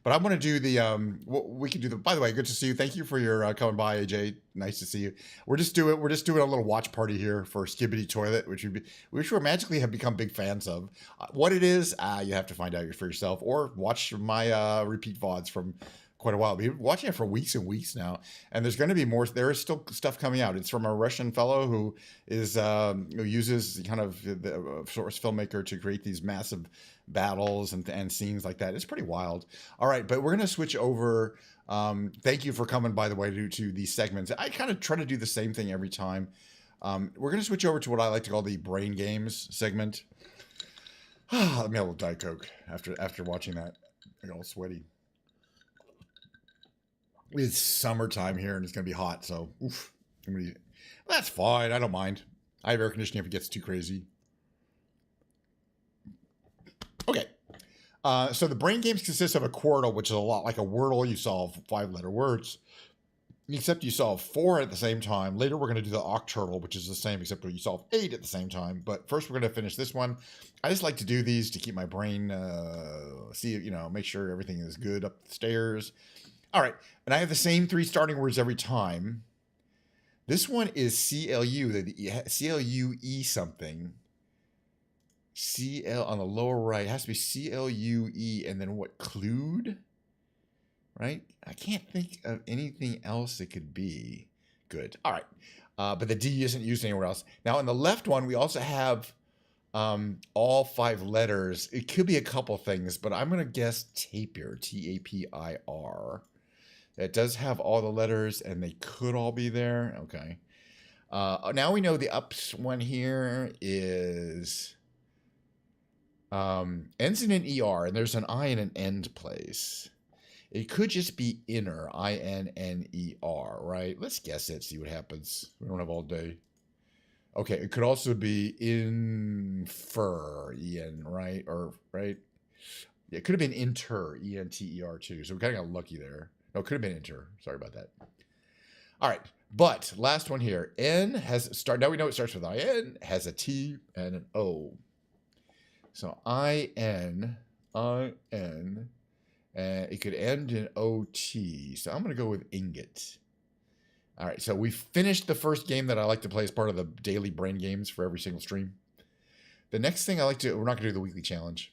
But I want to do the we can do the. By the way, good to see you. Thank you for your coming by, AJ. Nice to see you. We're just doing a little watch party here for Skibidi Toilet, which we magically have become big fans of. What it is, you have to find out for yourself, or watch my repeat VODs from quite a while. We've been watching it for weeks and weeks now, and there's going to be more. There is still stuff coming out. It's from a Russian fellow who is who uses kind of the source filmmaker to create these massive battles and scenes like that. It's pretty wild. All right, but we're going to switch over. Thank you for coming, by the way, to these segments. I kind of try to do the same thing every time. We're going to switch over to what I like to call the brain games segment. Let me have a little Diet Coke after watching that. I got all sweaty. It's summertime here and it's going to be hot, so oof. That's fine. I don't mind. I have air conditioning if it gets too crazy. Okay. So the brain games consist of a Quordle, which is a lot like a Wordle. You solve 5-letter words, except you solve 4 at the same time. Later, we're going to do the Octurtle, which is the same, except you solve 8 at the same time. But first, we're going to finish this one. I just like to do these to keep my brain, make sure everything is good up the stairs. All right. And I have the same 3 starting words every time. This one is C-L-U something. C-L on the lower right. It has to be C-L-U-E and then what? Clued? Right? I can't think of anything else it could be. Good. All right. But the D isn't used anywhere else. Now, on the left one, we also have all 5 letters. It could be a couple things, but I'm going to guess Tapir. T-A-P-I-R. It does have all the letters, and they could all be there. Okay. Now we know the ups one here is ends in an ER, and there's an I in an end place. It could just be inner, I-N-N-E-R, right? Let's guess it, see what happens. We don't have all day. Okay, it could also be infer, E-N, right? Or, right? It could have been inter, E-N-T-E-R too. So we kind of got lucky there. No, it could have been inter. Sorry about that. All right, but last one here. N has start. Now we know it starts with I-N, has a T and an O. So I-N, and it could end in O-T. So I'm going to go with ingot. All right, so we finished the first game that I like to play as part of the daily brain games for every single stream. The next thing I like to, we're not going to do the weekly challenge.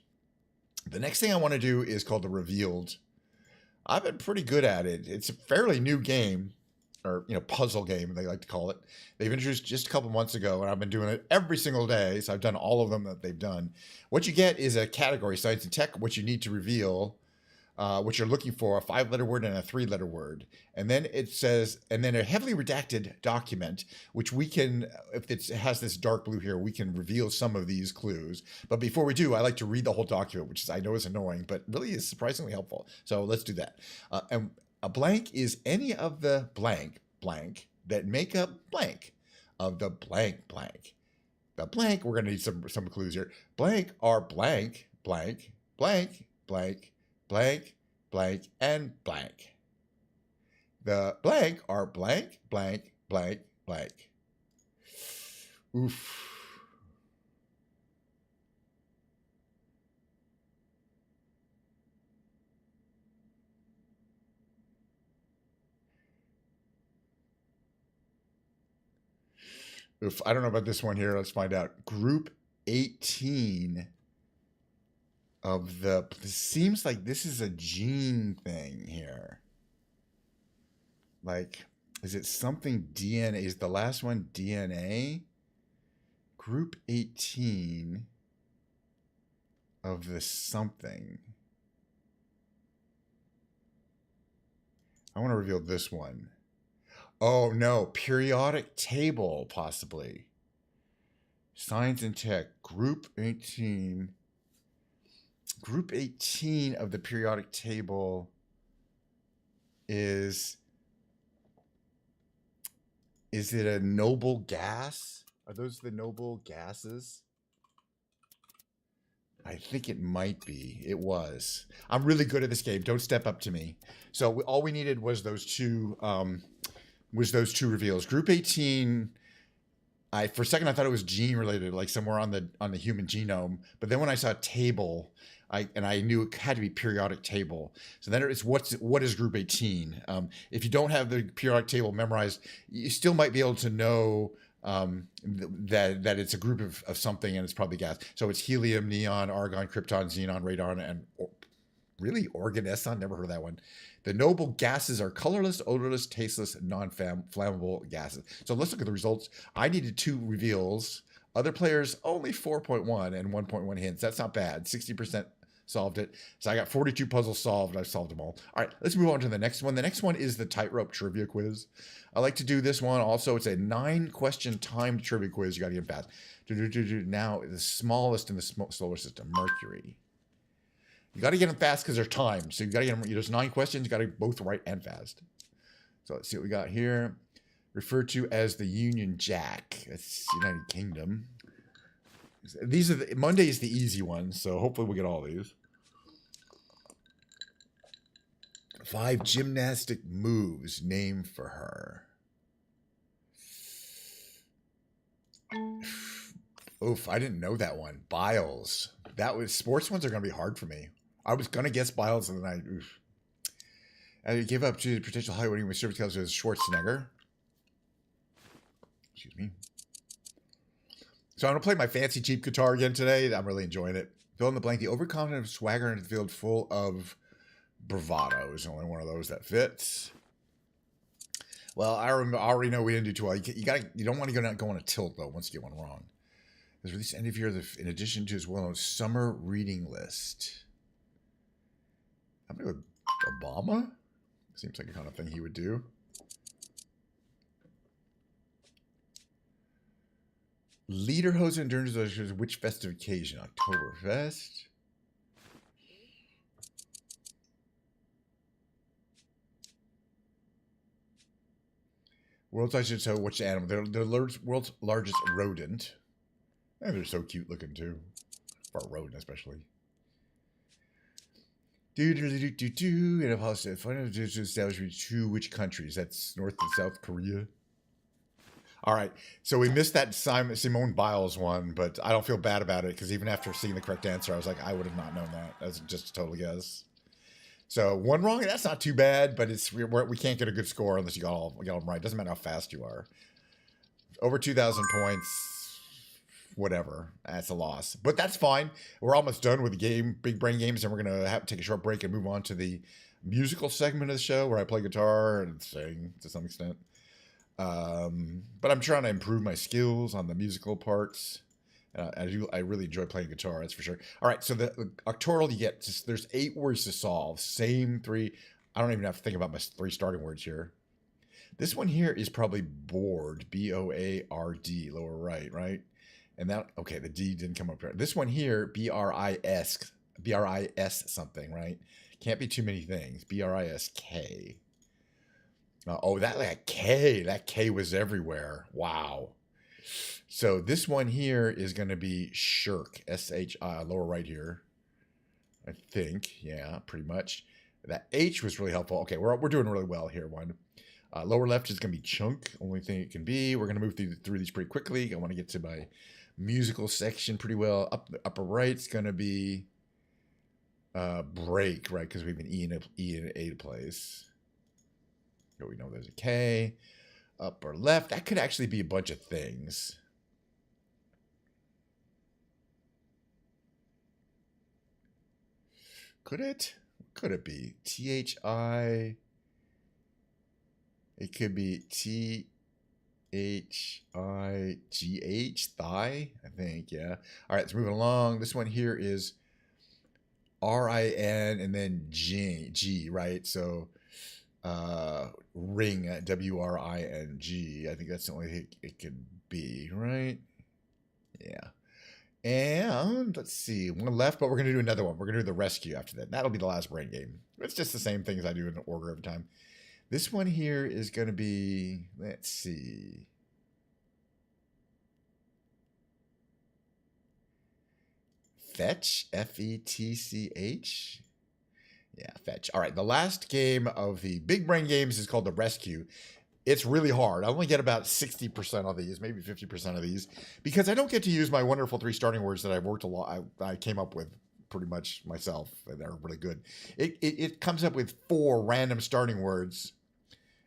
The next thing I want to do is called the Revealed. I've been pretty good at it. It's a fairly new game. or puzzle game, they like to call it. They've introduced just a couple months ago, and I've been doing it every single day. So I've done all of them that they've done. What you get is a category, science and tech, what you need to reveal, what you're looking for, a 5-letter word and a 3-letter word. And then it says, and then a heavily redacted document, which we can, if it has this dark blue here, we can reveal some of these clues. But before we do, I like to read the whole document, which I know is annoying, but really is surprisingly helpful. So let's do that. And a blank is any of the blank that make up blank of the blank. The blank, we're going to need some clues here. Blank are blank, blank, blank, blank, blank, blank, and blank. The blank are blank, blank, blank, blank. Oof. Oof, I don't know about this one here. Let's find out. Group 18 of the... It seems like this is a gene thing here. Like, is it something DNA? Is the last one DNA? Group 18 of the something. I want to reveal this one. Oh, no. Periodic table, possibly. Science and tech. Group 18. Group 18 of the periodic table is it a noble gas? Are those the noble gases? I think it might be. It was. I'm really good at this game. Don't step up to me. So all we needed was those two reveals. Group 18, for a second I thought it was gene related, like somewhere on the human genome. But then when I saw table, I knew it had to be periodic table. So then it's what is group 18? If you don't have the periodic table memorized, you still might be able to know that it's a group of something, and it's probably gas. So it's helium, neon, argon, krypton, xenon, radon, and really organesson. Never heard of that one. The noble gases are colorless, odorless, tasteless, non-flammable gases. So let's look at the results. I needed 2 reveals. Other players only 4.1 and 1.1 hints. That's not bad. 60% solved it. So I got 42 puzzles solved. I've solved them all. All right, let's move on to the next one. The next one is the tightrope trivia quiz. I like to do this one also. It's a 9-question timed trivia quiz. You got to get fast. Now, the smallest in the solar system, Mercury. You got to get them fast because they're timed. So you got to get them. There's 9 questions. You got to both right and fast. So let's see what we got here. Referred to as the Union Jack. That's United Kingdom. These are Monday is the easy one, so hopefully we'll get all these. 5 gymnastic moves named for her. Oof, I didn't know that one. Biles. Sports ones are going to be hard for me. I was going to guess Biles, and then I gave up to the potential high winning with service skills as Schwarzenegger. Excuse me. So I'm going to play my fancy cheap guitar again today. I'm really enjoying it. Fill in the blank. The overconfident swagger into the field full of bravado is only one of those that fits. Well, I already know we didn't do too well. You don't want to go on a tilt, though, once you get one wrong. There's released end of year in addition to his well-known summer reading list. I'm going to go with Obama. Seems like the kind of thing he would do. Lederhosen during which festive occasion? Oktoberfest. World's largest, so which animal? They're the world's largest rodent. And they're so cute looking too. For a rodent, especially. And I've also found to establish 2 which countries? That's North and South Korea. All right, so we missed that Simone Biles one, but I don't feel bad about it because even after seeing the correct answer, I was like, I would have not known that. That's just a total guess. So 1 wrong, that's not too bad, but we can't get a good score unless you got them right. Doesn't matter how fast you are. Over 2,000 points, whatever. That's a loss, but that's fine. We're almost done with the game, big brain games, and we're gonna have to take a short break and move on to the musical segment of the show where I play guitar and sing to some extent. But I'm trying to improve my skills on the musical parts. I really enjoy playing guitar, that's for sure. All right, so the octorial you get, there's 8 words to solve. Same 3. I don't even have to think about my 3 starting words here. This one here is probably board, B-O-A-R-D, lower right, right? And that, okay, the D didn't come up here. This one here, B-R-I-S, B-R-I-S something, right? Can't be too many things. B-R-I-S-K. Oh, that K was everywhere. Wow. So this one here is going to be shirk, S-H-I, lower right here. I think, yeah, pretty much. That H was really helpful. Okay, we're doing really well here, one. Lower left is going to be chunk, only thing it can be. We're going to move through these pretty quickly. I want to get to my musical section pretty well. Upper right's going to be break, right? Because we have an E and an A to place. Here we know there's a K. Upper left, that could actually be a bunch of things. Could it? What could it be? T-H-I. It could be T-H-I-G-H, thigh, I think, yeah. All right, let's move along. This one here is R-I-N and then G, right? So ring, W-R-I-N-G. I think that's the only thing it could be, right? Yeah. And let's see, one left, but we're going to do another one. We're going to do the rescue after that. That'll be the last brain game. It's just the same things I do in order every time. This one here is going to be, let's see. Fetch, F-E-T-C-H. Yeah, fetch. All right, the last game of the big brain games is called the rescue. It's really hard. I only get about 60% of these, maybe 50% of these, because I don't get to use my wonderful 3 starting words that I've worked a lot. I came up with pretty much myself, and they're really good. It comes up with 4 random starting words,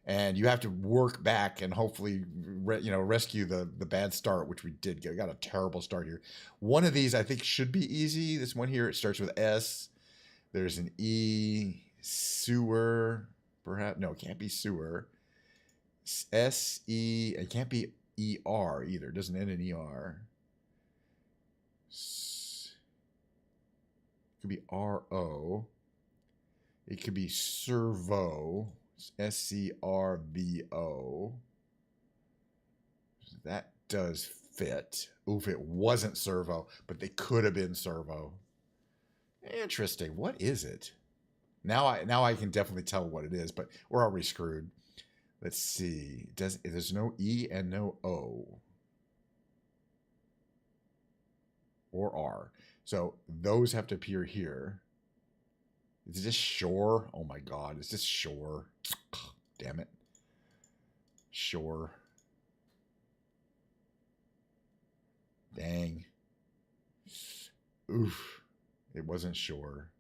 and you have to work back and hopefully rescue the bad start, which we did. We got a terrible start here. One of these I think should be easy. This one here, it starts with S. There's an E. Sewer, perhaps. No, it can't be sewer. S-E. It can't be E-R either. It doesn't end in E-R. It could be R-O. It could be servo. S-C-R-V-O. That does fit. Oof, it wasn't servo, but they could have been servo. Interesting. What is it? Now I can definitely tell what it is, but we're already screwed. Let's see. There's no E and no O. Or R. So those have to appear here. Is this shore? Oh my God. Is this shore? Damn it. Shore. Dang. Oof. It wasn't shore.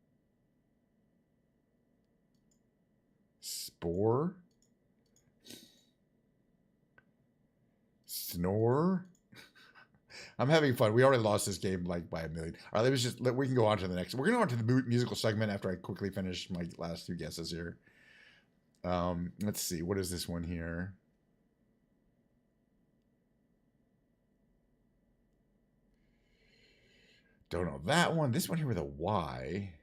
Spore. Snore. I'm having fun. We already lost this game like by a million. All right, we can go on to the next. We're going to go on to the musical segment after I quickly finish my last 2 guesses here. Let's see. What is this one here? Don't know that one. This one here with a Y.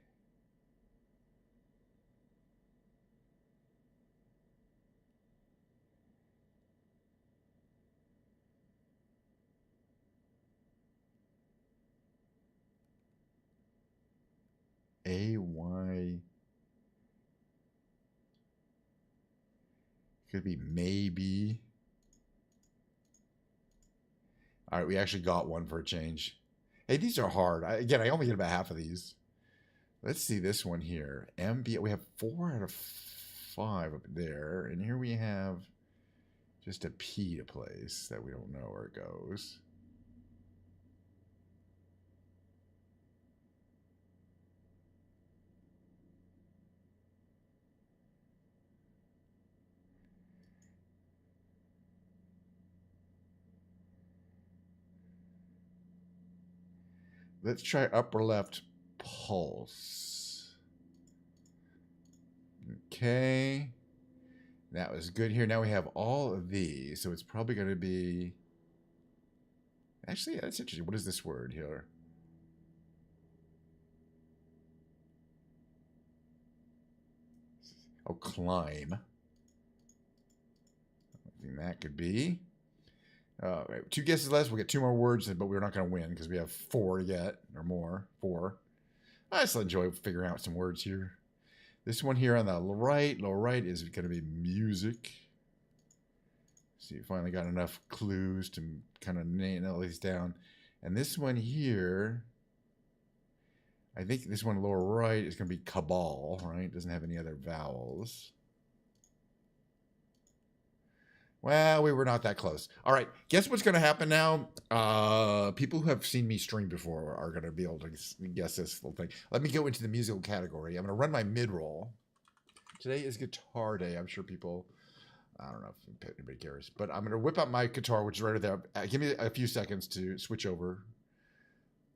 A-Y. Could be maybe. All right, we actually got one for a change. Hey, these are hard. Again, I only get about half of these. Let's see this one here. MB. We have 4 out of 5 up there. And here we have just a P to place that we don't know where it goes. Let's try upper left pulse. Okay. That was good here. Now we have all of these. So it's probably going to be... Actually, that's interesting. What is this word here? Oh, climb. I think that could be. Right, 2 guesses less. We'll get 2 more words, but we're not going to win because we have 4 to get, or more. 4. I still enjoy figuring out some words here. This one here on the lower right, is going to be music. So you finally got enough clues to kind of nail these down. And this one here, I think this one lower right is going to be cabal, right? It doesn't have any other vowels. Well, we were not that close. All right, guess what's going to happen now? People who have seen me stream before are going to be able to guess this little thing. Let me go into the musical category. I'm going to run my mid-roll. Today is guitar day. I'm sure people, I don't know if anybody cares, but I'm going to whip out my guitar, which is right there. Give me a few seconds to switch over.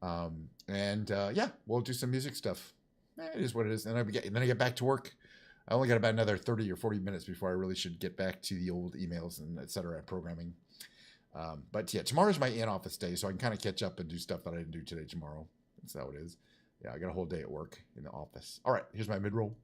Yeah, we'll do some music stuff. It is what it is. And then I get back to work. I only got about another 30 or 40 minutes before I really should get back to the old emails and et cetera, programming. But yeah, tomorrow's my in-office day, so I can kind of catch up and do stuff that I didn't do today tomorrow. That's how it is. Yeah, I got a whole day at work in the office. All right, here's my mid-roll.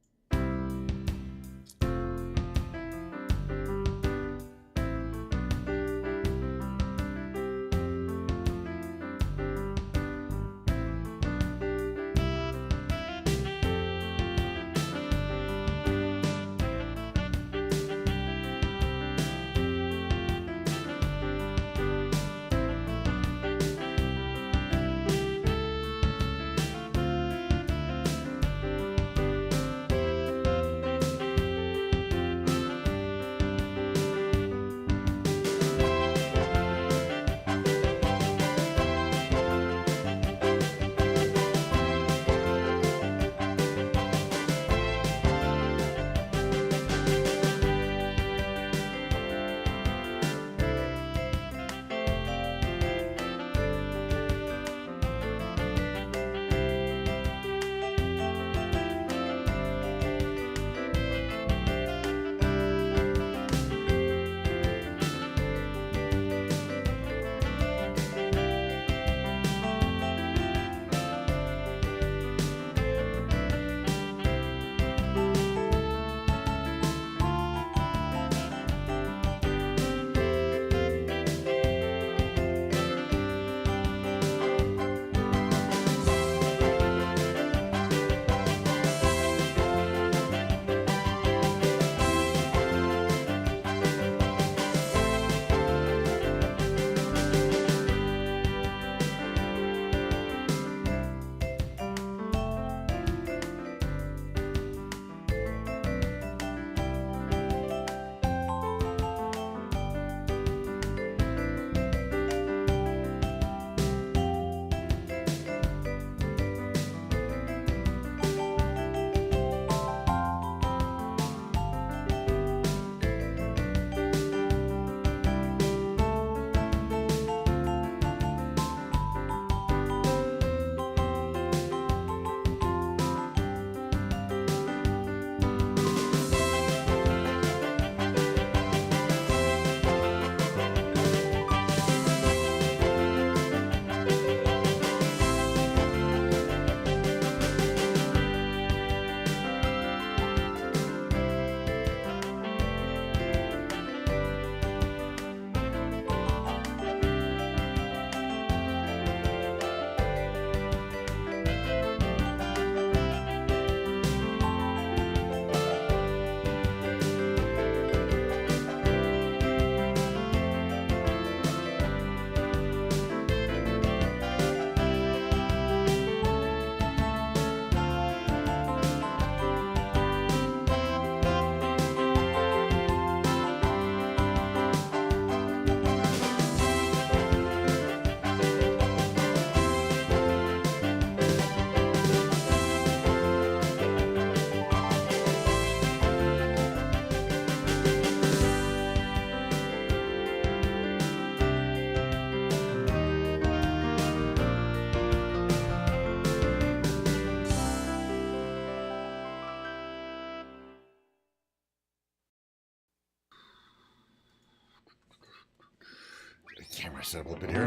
camera set up a little bit here.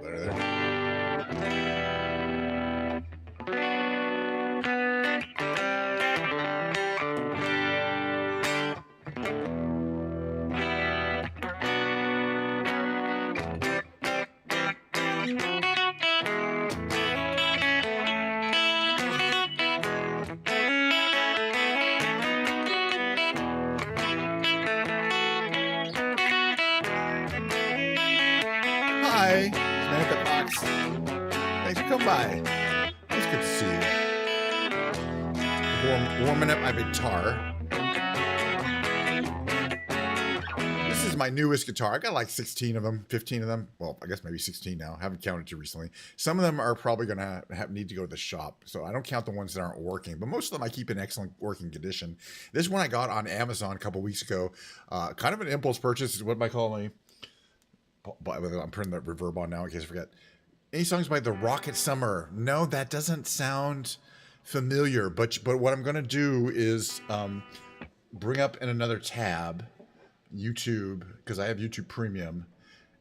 Better there. Hi, man at the box. Thanks for coming by. It's good to see you. Warming up my guitar. This is my newest guitar. I got like 16 of them, 15 of them. Well, I guess maybe 16 now. I haven't counted too recently. Some of them are probably going to need to go to the shop. So I don't count the ones that aren't working. But most of them I keep in excellent working condition. This one I got on Amazon a couple weeks ago. Kind of an impulse purchase is what I call my... I'm putting the reverb on now in case I forget. Any songs by The Rocket Summer? No, that doesn't sound familiar. But what I'm going to do is bring up in another tab YouTube, because I have YouTube Premium,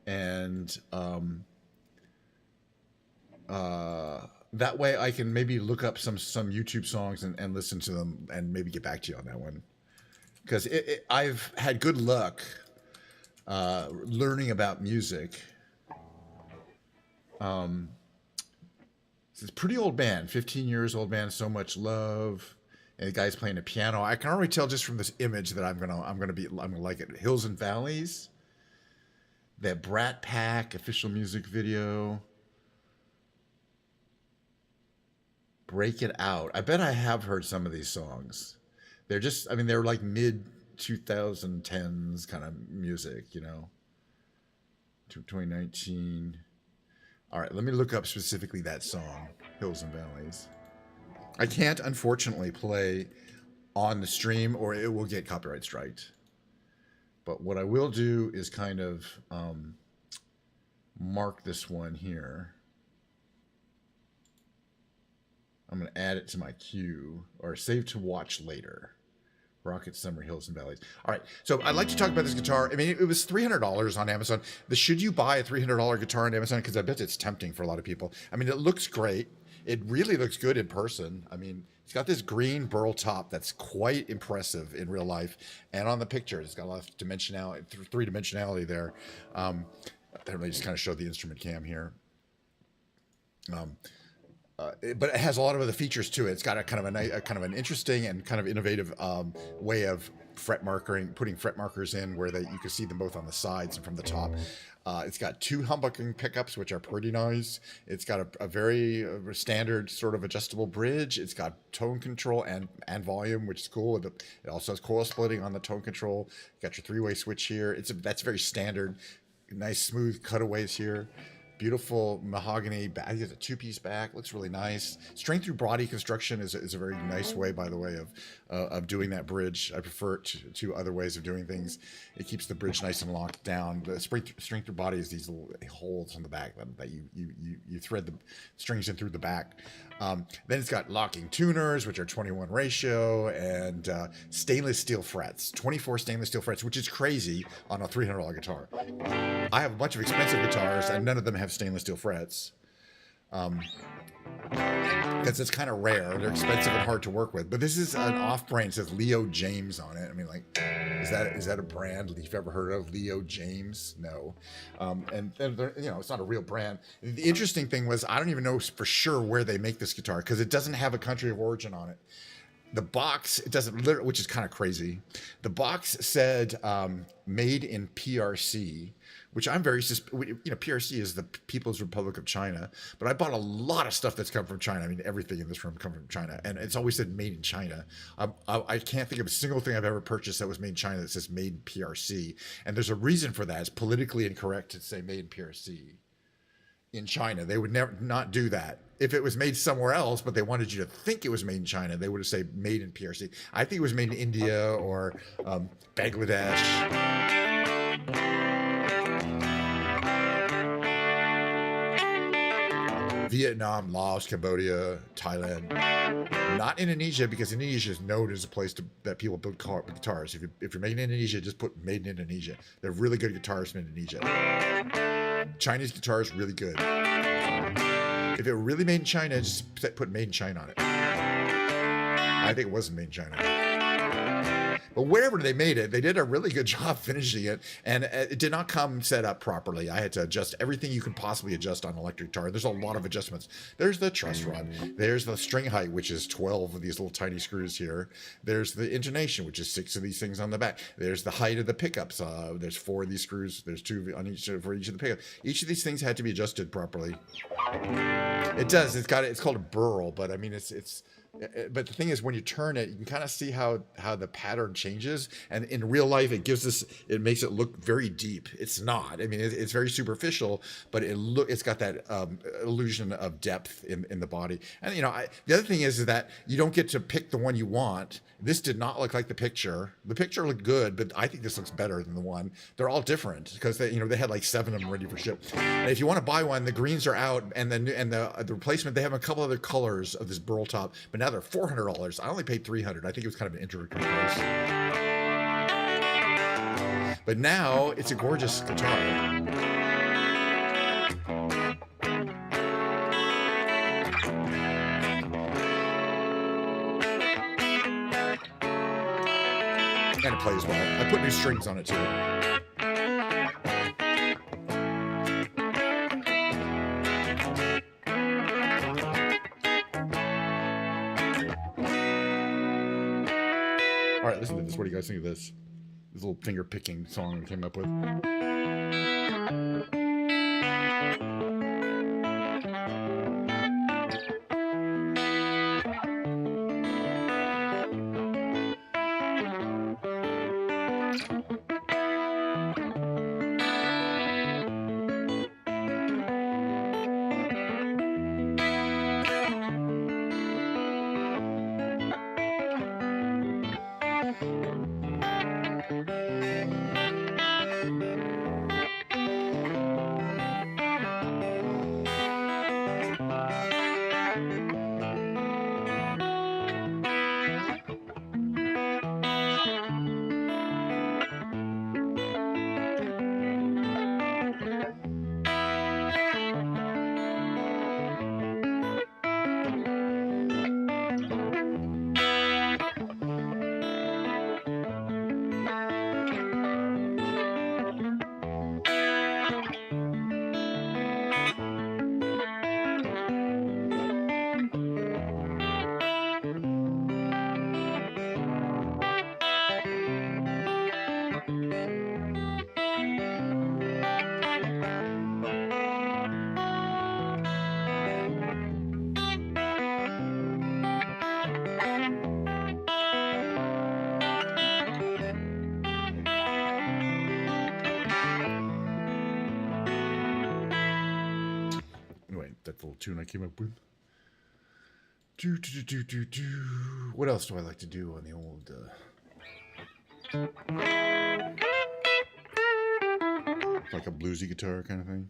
and that way I can maybe look up some YouTube songs and listen to them and maybe get back to you on that one. Because I've had good luck learning about music. It's a pretty old band, 15 years old band, So Much Love, and the guy's playing a piano. I can already tell just from this image that I'm gonna like it. Hills and Valleys, that Brat Pack official music video, Break It Out. I bet I have heard some of these songs. They're just, I mean, they're like mid 2010s kind of music, you know. 2019. All right, let me look up specifically that song, Hills and Valleys. I can't, unfortunately, play on the stream or it will get copyright striked. But what I will do is kind of mark this one here. I'm going to add it to my queue or save to watch later. Rocket Summer, Hills and Valleys. All right, so I'd like to talk about this guitar. I mean, it was $300 on Amazon. Should you buy a $300 guitar on Amazon? Because I bet it's tempting for a lot of people. I mean, it looks great. It really looks good in person. I mean, it's got this green burl top that's quite impressive in real life. And on the picture, it's got a lot of dimensionality, three-dimensionality there. Let me just kind of show the instrument cam here. But it has a lot of other features to it. It's got a kind of an interesting and kind of innovative way of fret marking, putting fret markers in where you can see them both on the sides and from the top. It's got two humbucking pickups, which are pretty nice. It's got a very standard sort of adjustable bridge. It's got tone control and volume, which is cool. It also has coil splitting on the tone control. You got your three-way switch here. That's very standard. Nice smooth cutaways here. Beautiful mahogany back. It's a two-piece back. Looks really nice. Straight through body construction is a very nice way, by the way, of doing that bridge. I prefer it to other ways of doing things. It keeps the bridge nice and locked down. The straight through body is these little holes on the back that you thread the strings in through the back. Then it's got locking tuners, which are 21 ratio, and stainless steel frets, 24 stainless steel frets, which is crazy on a $300 guitar. I have a bunch of expensive guitars, and none of them have stainless steel frets. Because it's kind of rare. They're expensive and hard to work with. But this is an off-brand. It says Leo James on it. I mean, like, is that a brand you've ever heard of? Leo James? No. And it's not a real brand. The interesting thing was I don't even know for sure where they make this guitar because it doesn't have a country of origin on it. The box, it doesn't, which is kind of crazy. The box said made in PRC, which I'm very, PRC is the People's Republic of China, but I bought a lot of stuff that's come from China. I mean, everything in this room comes from China, and it's always said made in China. I can't think of a single thing I've ever purchased that was made in China that says made in PRC, and there's a reason for that. It's politically incorrect to say made in PRC. In China, they would never not do that. If it was made somewhere else, but they wanted you to think it was made in China, they would have said made in PRC. I think it was made in India or Bangladesh. Vietnam, Laos, Cambodia, Thailand. Not Indonesia, because Indonesia is known as a place that people build guitars. If you're making in Indonesia, just put made in Indonesia. They're really good guitarists from Indonesia. Chinese guitar is really good. If it were really made in China, just put made in China on it. I think it wasn't made in China. But wherever they made it, they did a really good job finishing it, and it did not come set up properly. I had to adjust everything you can possibly adjust on an electric guitar. There's a lot of adjustments. There's the truss rod. There's the string height, which is 12 of these little tiny screws here. There's the intonation, which is 6 of these things on the back. There's the height of the pickups. There's 4 of these screws. There's 2 on each for each of the pickups. Each of these things had to be adjusted properly. It does. It's called a burl, but I mean but the thing is, when you turn it, you can kind of see how the pattern changes, and in real life, it makes it look very deep. It's not. I mean, it's very superficial, but it's got that illusion of depth in the body. And the other thing is that you don't get to pick the one you want. This did not look like the picture. The picture looked good, but I think this looks better than the one. They're all different because they had like 7 of them ready for ship. And if you want to buy one, the greens are out, and the replacement, they have a couple other colors of this burl top, but now they're $400. I only paid $300. I think it was kind of an introductory price. But now it's a gorgeous guitar. And it plays well. I put new strings on it too. All right, listen to this. What do you guys think of this? This little finger picking song we came up with. That little tune I came up with. What else do I like to do on the old like a bluesy guitar kind of thing?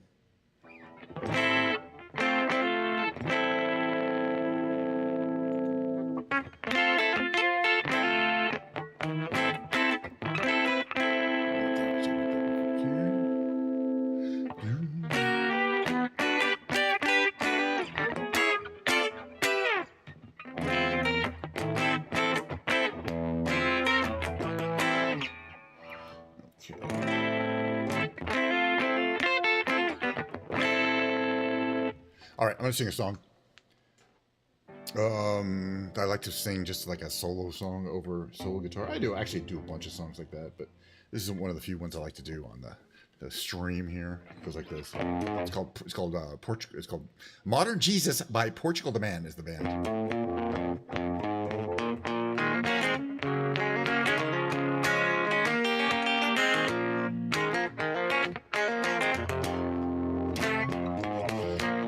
All right, I'm gonna sing a song. I like to sing just like a solo song over solo guitar. I actually do a bunch of songs like that, but this is one of the few ones I like to do on the stream here. It goes like this. It's called Modern Jesus by Portugal the Man is the band.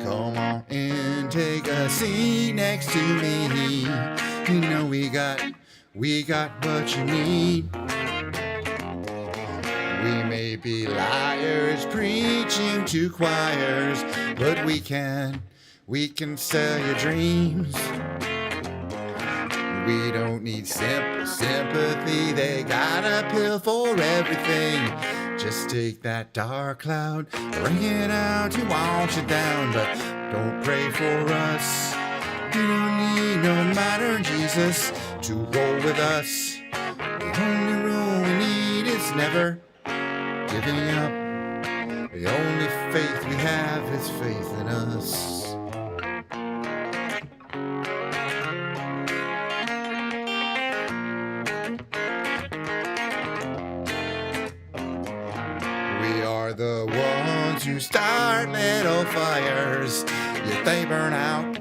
Come on and take a seat next to me. You know we got what you need. We may be liars preaching to choirs, but we can We can sell your dreams. We don't need simple sympathy. They got a pill for everything. Just take that dark cloud, bring it out to want you down. But don't pray for us. We don't need no modern Jesus to roll with us. The only rule we need is never giving up. The only faith we have is faith in us. We are the ones who start little fires, yet they burn out.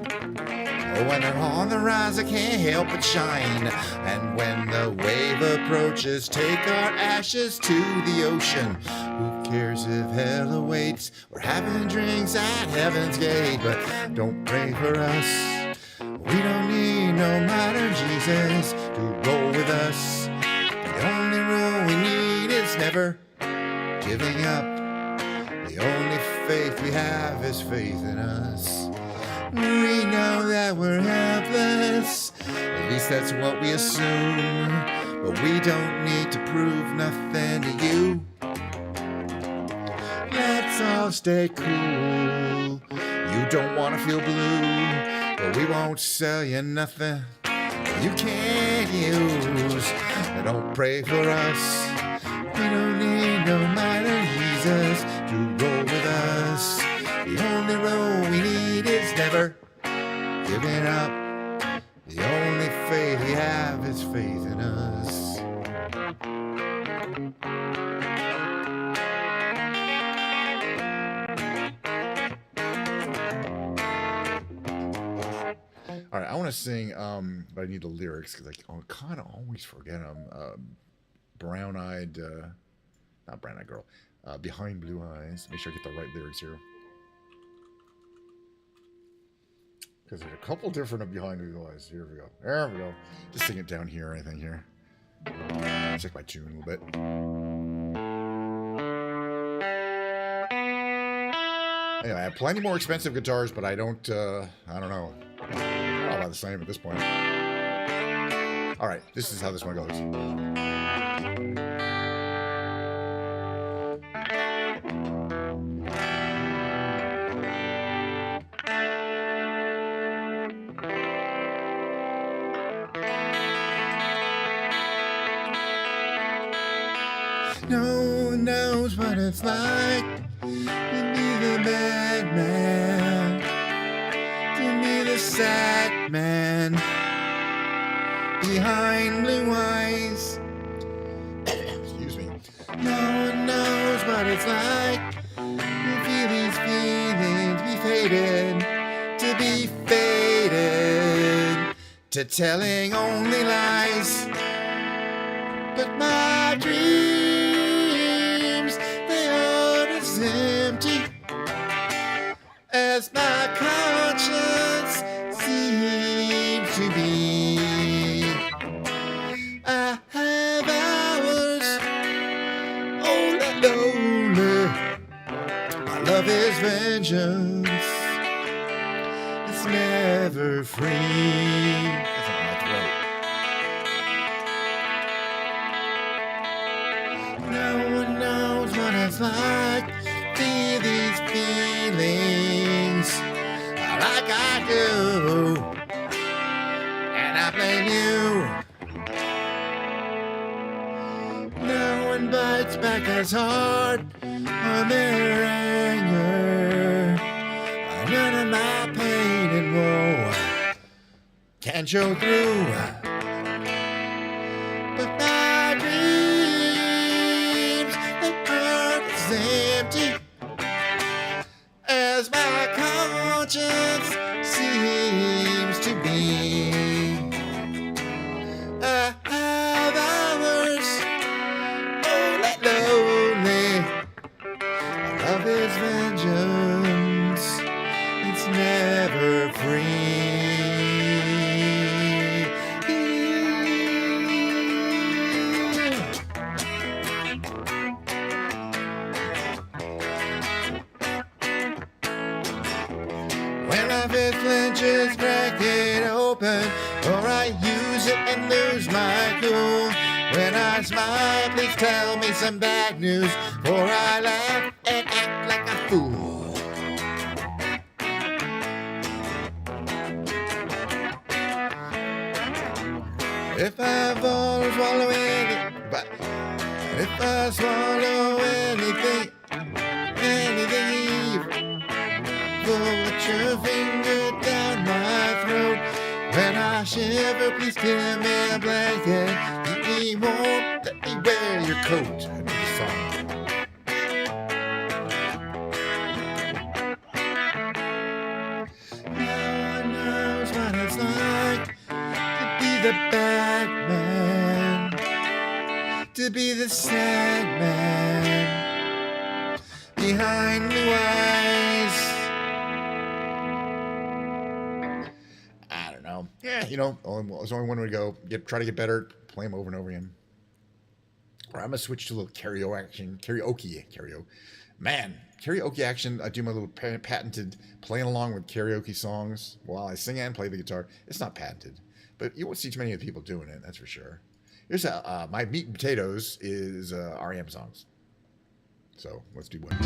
When they're on the rise, I can't help but shine. And when the wave approaches, take our ashes to the ocean. Who cares if hell awaits? We're having drinks at heaven's gate. But don't pray for us. We don't need no modern Jesus to roll with us. The only rule we need is never giving up. The only faith we have is faith in us. We know that we're helpless, at least that's what we assume. But we don't need to prove nothing to you. Let's all stay cool. You don't want to feel blue, but we won't sell you nothing you can't use. Don't pray for us. We don't need no modern Jesus to roll with us. The only role we need is never giving up. The only faith we have is faith in us. All right, I want to sing, but I need the lyrics because I kind of always forget them. Brown-eyed, not brown-eyed girl, behind blue eyes. Make sure I get the right lyrics here. Because there's a couple different behind blue eyes. Here we go. There we go. Just sing it down here, I think, here. Check my tune a little bit. Anyway, I have plenty more expensive guitars, but I don't know. They're all about the same at this point. All right, this is how this one goes. No one knows what it's like to be the bad man, to be the sad man behind blue eyes. Excuse me. No one knows what it's like to feel these feelings, be faded, to be faded, to telling only lies. But my dreams, they are as empty as my conscience seems to be. I have hours only lonely. My love is vengeance. It's never free. That's not my throat. No one knows what it's like to feel these feelings like I do, and I blame you. No one bites back as hard on their anger. None of my pain and woe can show through. But my dreams, they are as empty as my conscience seems to be. I have hours, oh, let lonely. My love is vengeance, it's never free. just crack it open, or I use it and lose my cool. When I smile, please tell me some bad news, for I laugh and act like a fool. If I swallow anything, but if I swallow anything evil, put your finger down my throat. When I shiver, please give me a blanket. Keep me warm, let me wear your coat. I know the song. No one knows what it's like to be the bad man, to be the sad man behind blue eyes. I don't know. Yeah, you know, there's only one way to go. Try to get better. Play them over and over again. Or I'm gonna switch to a little karaoke action. Karaoke. Man, karaoke action. I do my little patented playing along with karaoke songs while I sing and play the guitar. It's not patented, but you won't see too many of the people doing it. That's for sure. Here's my meat and potatoes is REM songs. So let's do one.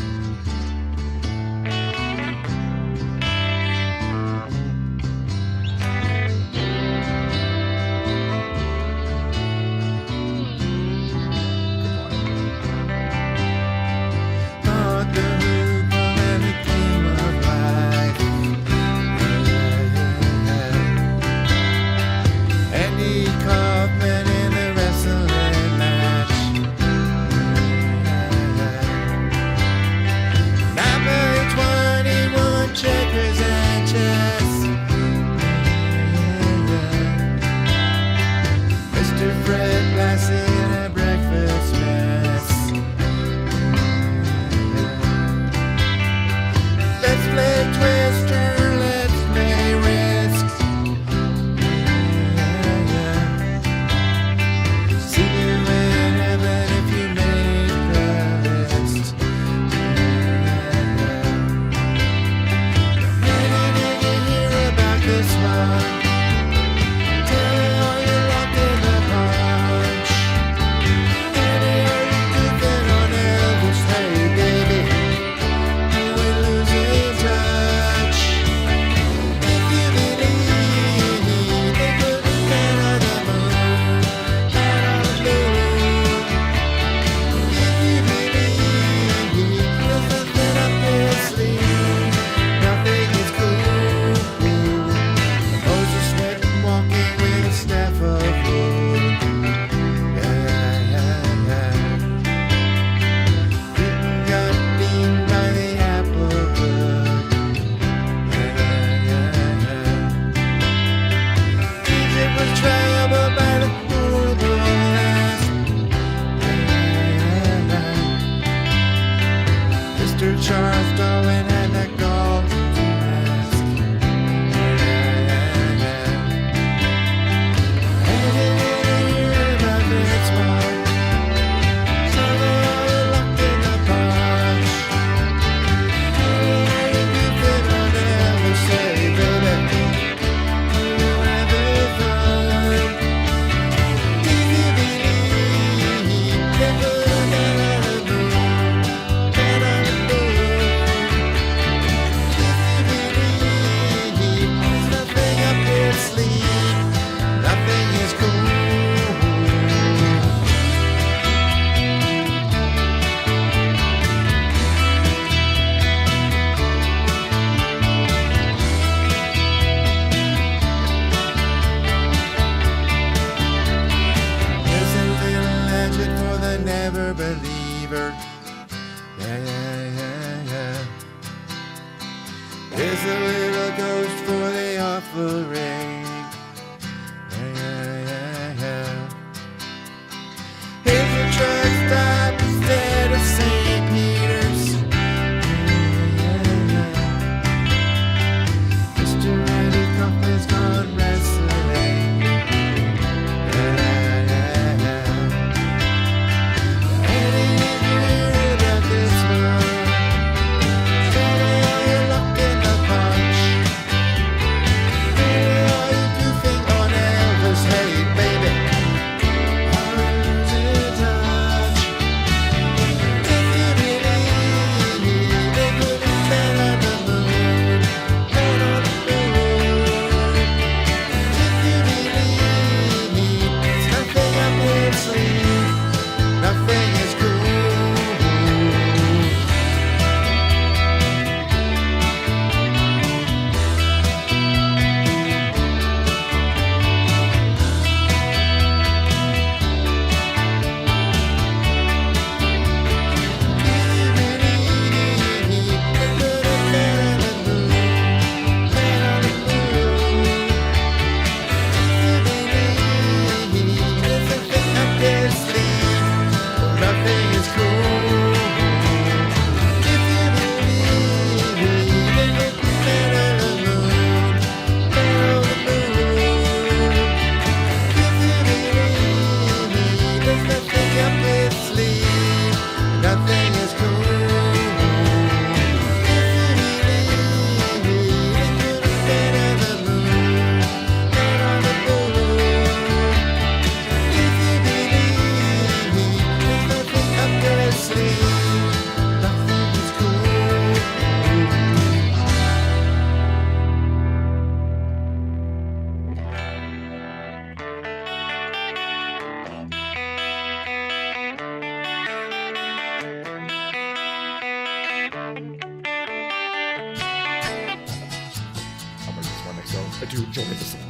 to enjoy the song.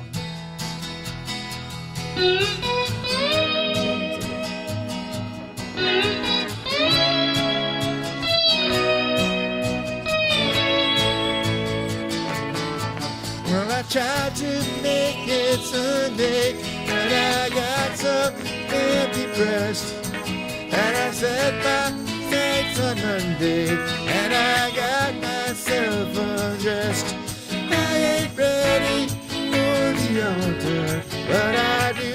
Well, I tried to make it Sunday, but I got so depressed. And I set my sights on Monday, and I got myself undressed. I ain't ready for the altar, but I do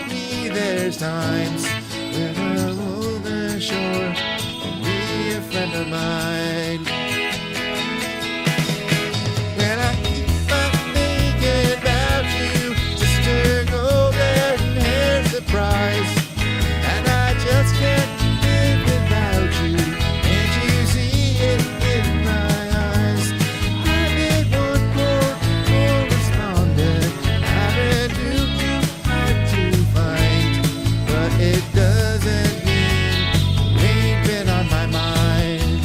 believe there's times when a woman sure can be a friend of mine. When I keep on thinking about you, Sister Golden Hair Surprise, and I just can't live without you. Can't you see it in my eyes? I've been one more correspondent. I've been too hard to find, but it doesn't mean you ain't been on my mind.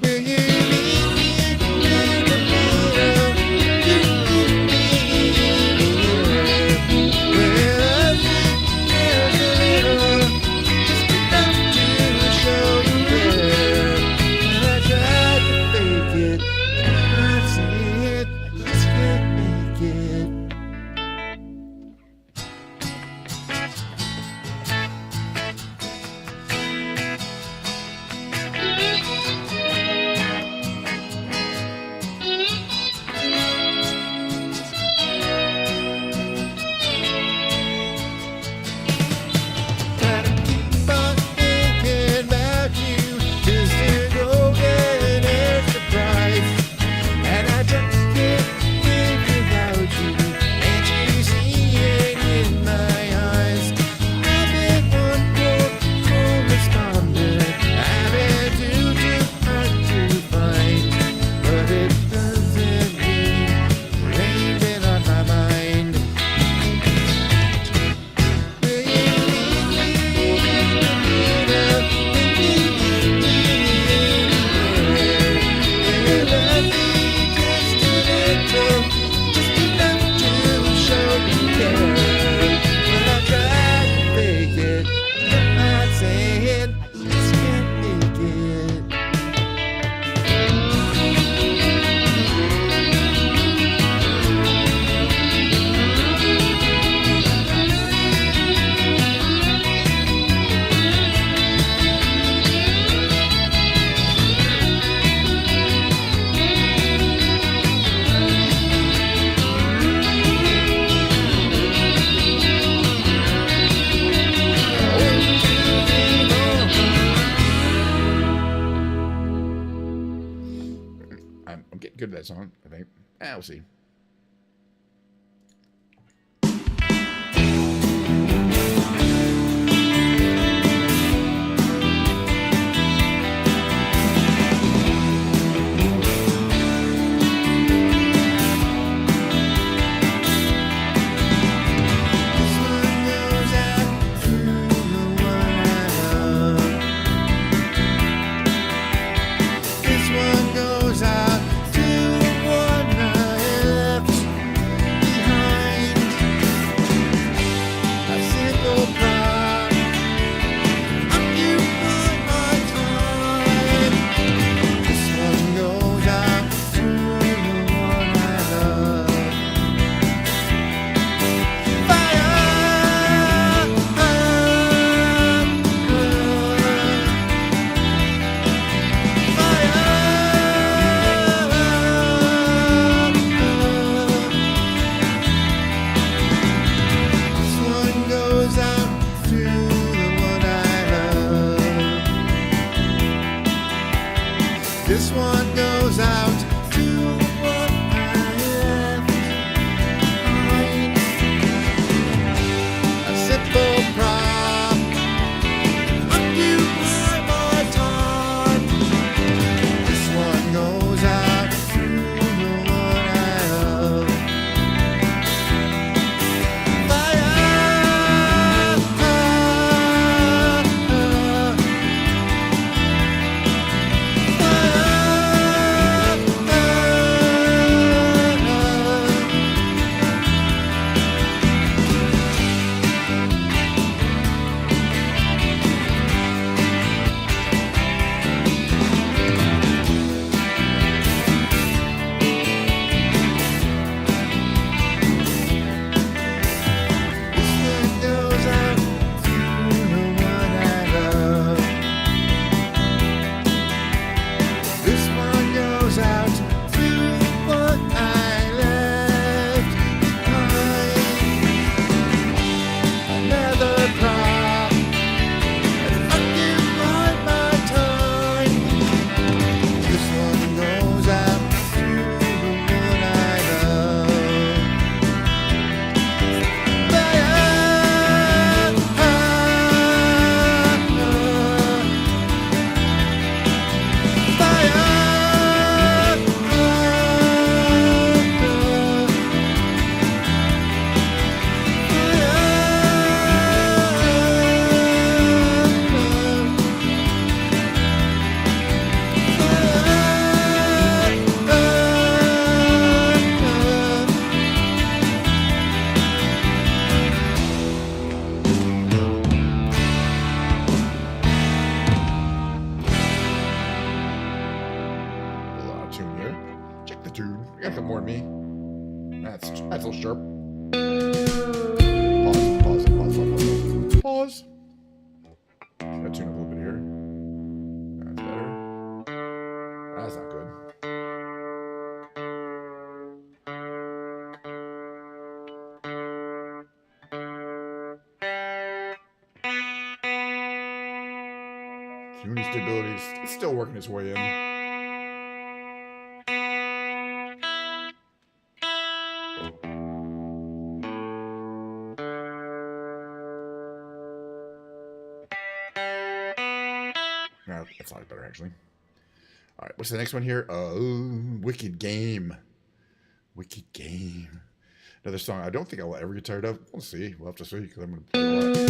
Will you meet me in the middle? Will I there's a little, just enough to show you care. And I tried to fake it, but I say it, I just can't make it. Gotta keep on thinking about you, Sister Golden Hair Surprise, and I just can't live without you. Can't you see it in my eyes? I've been one more correspondent. I've been too hard to find, but it doesn't mean you ain't been on my mind. Will you meet me in the middle? Will you love me just a little, just enough to show you care? When I try to fake it, I'm not saying I just can't make it. I'm getting good at that song, I think. We'll see. This one goes out to the one I love. This one goes out to the one I little sharp. Pause. Gotta tune up a little bit here. That's better. That's not good. Tuning stability is still working its way in. No, that's a lot better, actually. All right, what's the next one here? Wicked Game. Wicked Game. Another song I don't think I will ever get tired of. We'll see. We'll have to see, because I'm going to play a lot.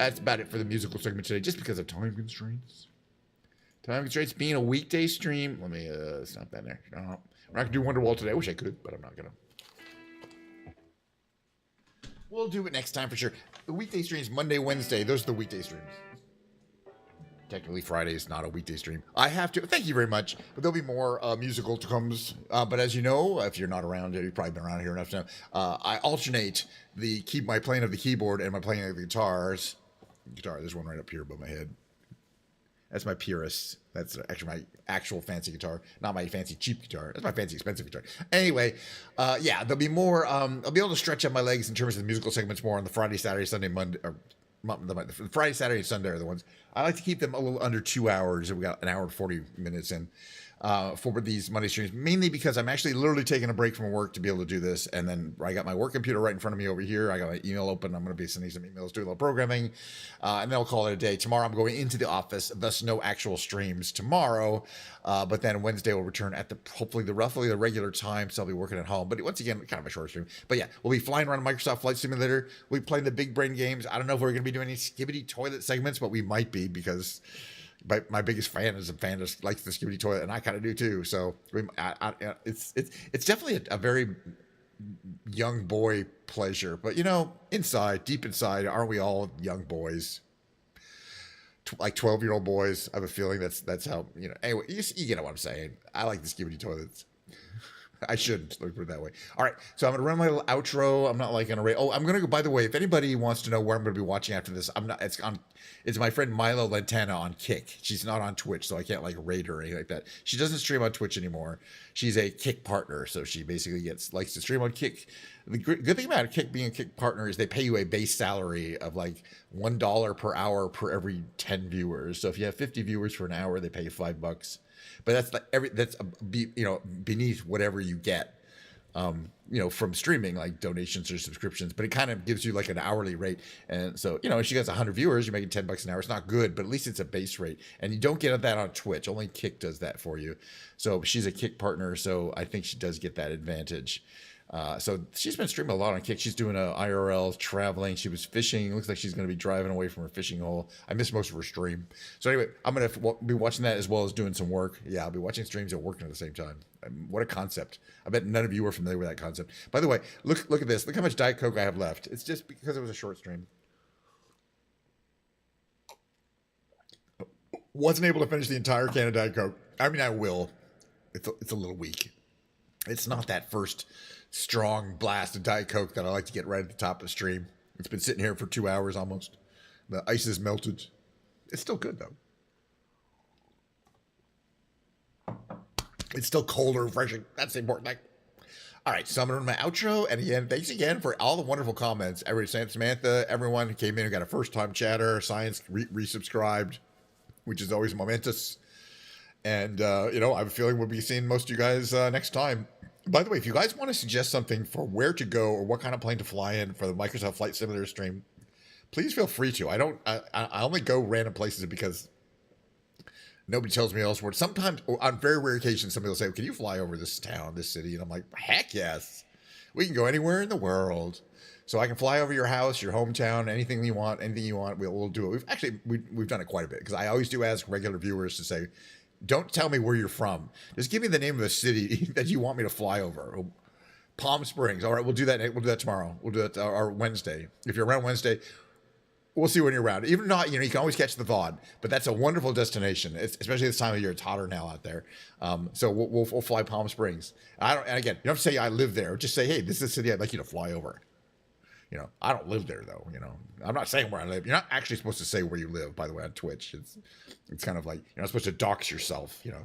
that's about it for the musical segment today, just because of time constraints. Time constraints being a weekday stream. Let me stop that there. No, we're not gonna do Wonderwall today. I wish I could, but I'm not gonna. We'll do it next time for sure. The weekday streams, Monday, Wednesday. Those are the weekday streams. Technically, Friday is not a weekday stream. I have to. Thank you very much. But there'll be more musical to comes. But as you know, if you're not around, you've probably been around here enough to know. I alternate my playing of the keyboard and my playing of the guitars. There's one right up here above my head. That's my Purist. That's actually my actual fancy guitar, not my fancy cheap guitar. That's my fancy expensive guitar. Anyway, yeah, there'll be more. I'll be able to stretch out my legs in terms of the musical segments more on the Friday, Saturday, Sunday, Monday. The Friday, Saturday, and Sunday are the ones. I like to keep them a little under 2 hours. We got an hour and 40 minutes in for these Monday streams, mainly because I'm actually literally taking a break from work to be able to do this. And then I got my work computer right in front of me over here. I got my email open. I'm going to be sending some emails, doing a little programming, and then I'll call it a day. Tomorrow I'm going into the office, thus no actual streams tomorrow. But then Wednesday we'll return at hopefully roughly the regular time. So I'll be working at home. But once again, kind of a short stream. But yeah, we'll be flying around a Microsoft Flight Simulator. We'll be playing the big brain games. I don't know if we're going to be doing any Skibidi Toilet segments, but we might be, because my biggest fan is a fan that likes the Skibidi Toilet, and I kind of do too. So it's definitely a very young boy pleasure. But deep inside, aren't we all young boys? Like 12-year-old boys. I have a feeling that's how, anyway, you get what I'm saying. I like the Skibidi Toilets. I shouldn't, let me put it that way. All right, so I'm going to run my little outro. I'm not like going to rate. Oh, I'm going to go, by the way, if anybody wants to know where I'm going to be watching after this, it's my friend Milo Lantana on Kick. She's not on Twitch, so I can't rate her or anything like that. She doesn't stream on Twitch anymore. She's a Kick partner, so she basically likes to stream on Kick. The good thing about Kick being a Kick partner is they pay you a base salary of $1 per hour per every 10 viewers. So if you have 50 viewers for an hour, they pay you $5. But that's beneath whatever you get, from streaming, like donations or subscriptions. But it kind of gives you an hourly rate. And so, if she gets 100 viewers, you're making $10 an hour. It's not good, but at least it's a base rate. And you don't get that on Twitch. Only Kick does that for you. So she's a Kick partner. So I think she does get that advantage. So she's been streaming a lot on Kick. She's doing a IRL, traveling. She was fishing. It looks like she's going to be driving away from her fishing hole. I missed most of her stream. So anyway, I'm going to be watching that as well as doing some work. Yeah, I'll be watching streams and working at the same time. What a concept. I bet none of you are familiar with that concept. By the way, look at this. Look how much Diet Coke I have left. It's just because it was a short stream. Wasn't able to finish the entire can of Diet Coke. I mean, I will. It's a little weak. It's not that first strong blast of Diet Coke that I like to get right at the top of the stream. It's been sitting here for 2 hours almost. The ice is melted. It's still good though. It's still cold or refreshing. That's the important thing. All right, so I'm going to run my outro. And again, thanks again for all the wonderful comments. Samantha, everyone who came in who got a first-time chatter, Science resubscribed, which is always momentous. And, I have a feeling we'll be seeing most of you guys next time. By the way, if you guys want to suggest something for where to go or what kind of plane to fly in for the Microsoft Flight Simulator stream, please feel free to. I only go random places because nobody tells me elsewhere. Sometimes, on very rare occasions, somebody will say, can you fly over this town, this city? And I'm like, heck yes. We can go anywhere in the world. So I can fly over your house, your hometown, anything you want, we'll do it. We've done it quite a bit, because I always do ask regular viewers to say, don't tell me where you're from. Just give me the name of the city that you want me to fly over. Palm Springs. All right, we'll do that. We'll do that tomorrow. We'll do that or Wednesday. If you're around Wednesday, we'll see when you're around. Even not, you can always catch the VOD. But that's a wonderful destination, especially this time of year. It's hotter now out there. So we'll fly Palm Springs. And again, you don't have to say I live there. Just say, hey, this is a city I'd like you to fly over. I don't live there though. I'm not saying where I live. You're not actually supposed to say where you live, by the way, on Twitch. It's kind of like you're not supposed to dox yourself. You're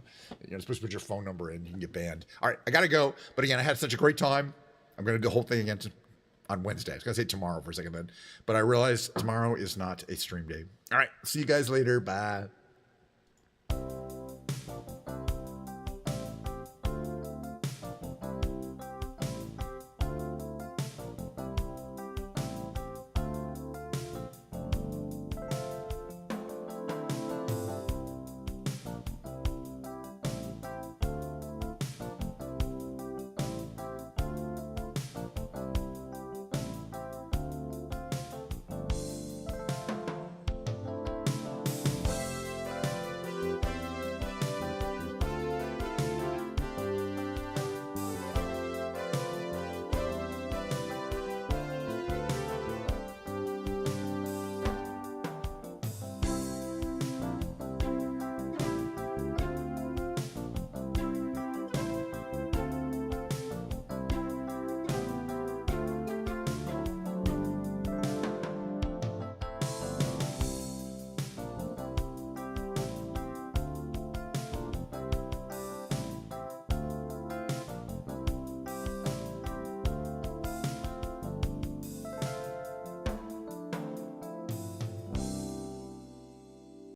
not supposed to put your phone number in. You can get banned. All right, I gotta go. But again, I had such a great time. I'm gonna do the whole thing again on Wednesday. I was gonna say tomorrow for a second then, but I realized tomorrow is not a stream day. All right, see you guys later. Bye.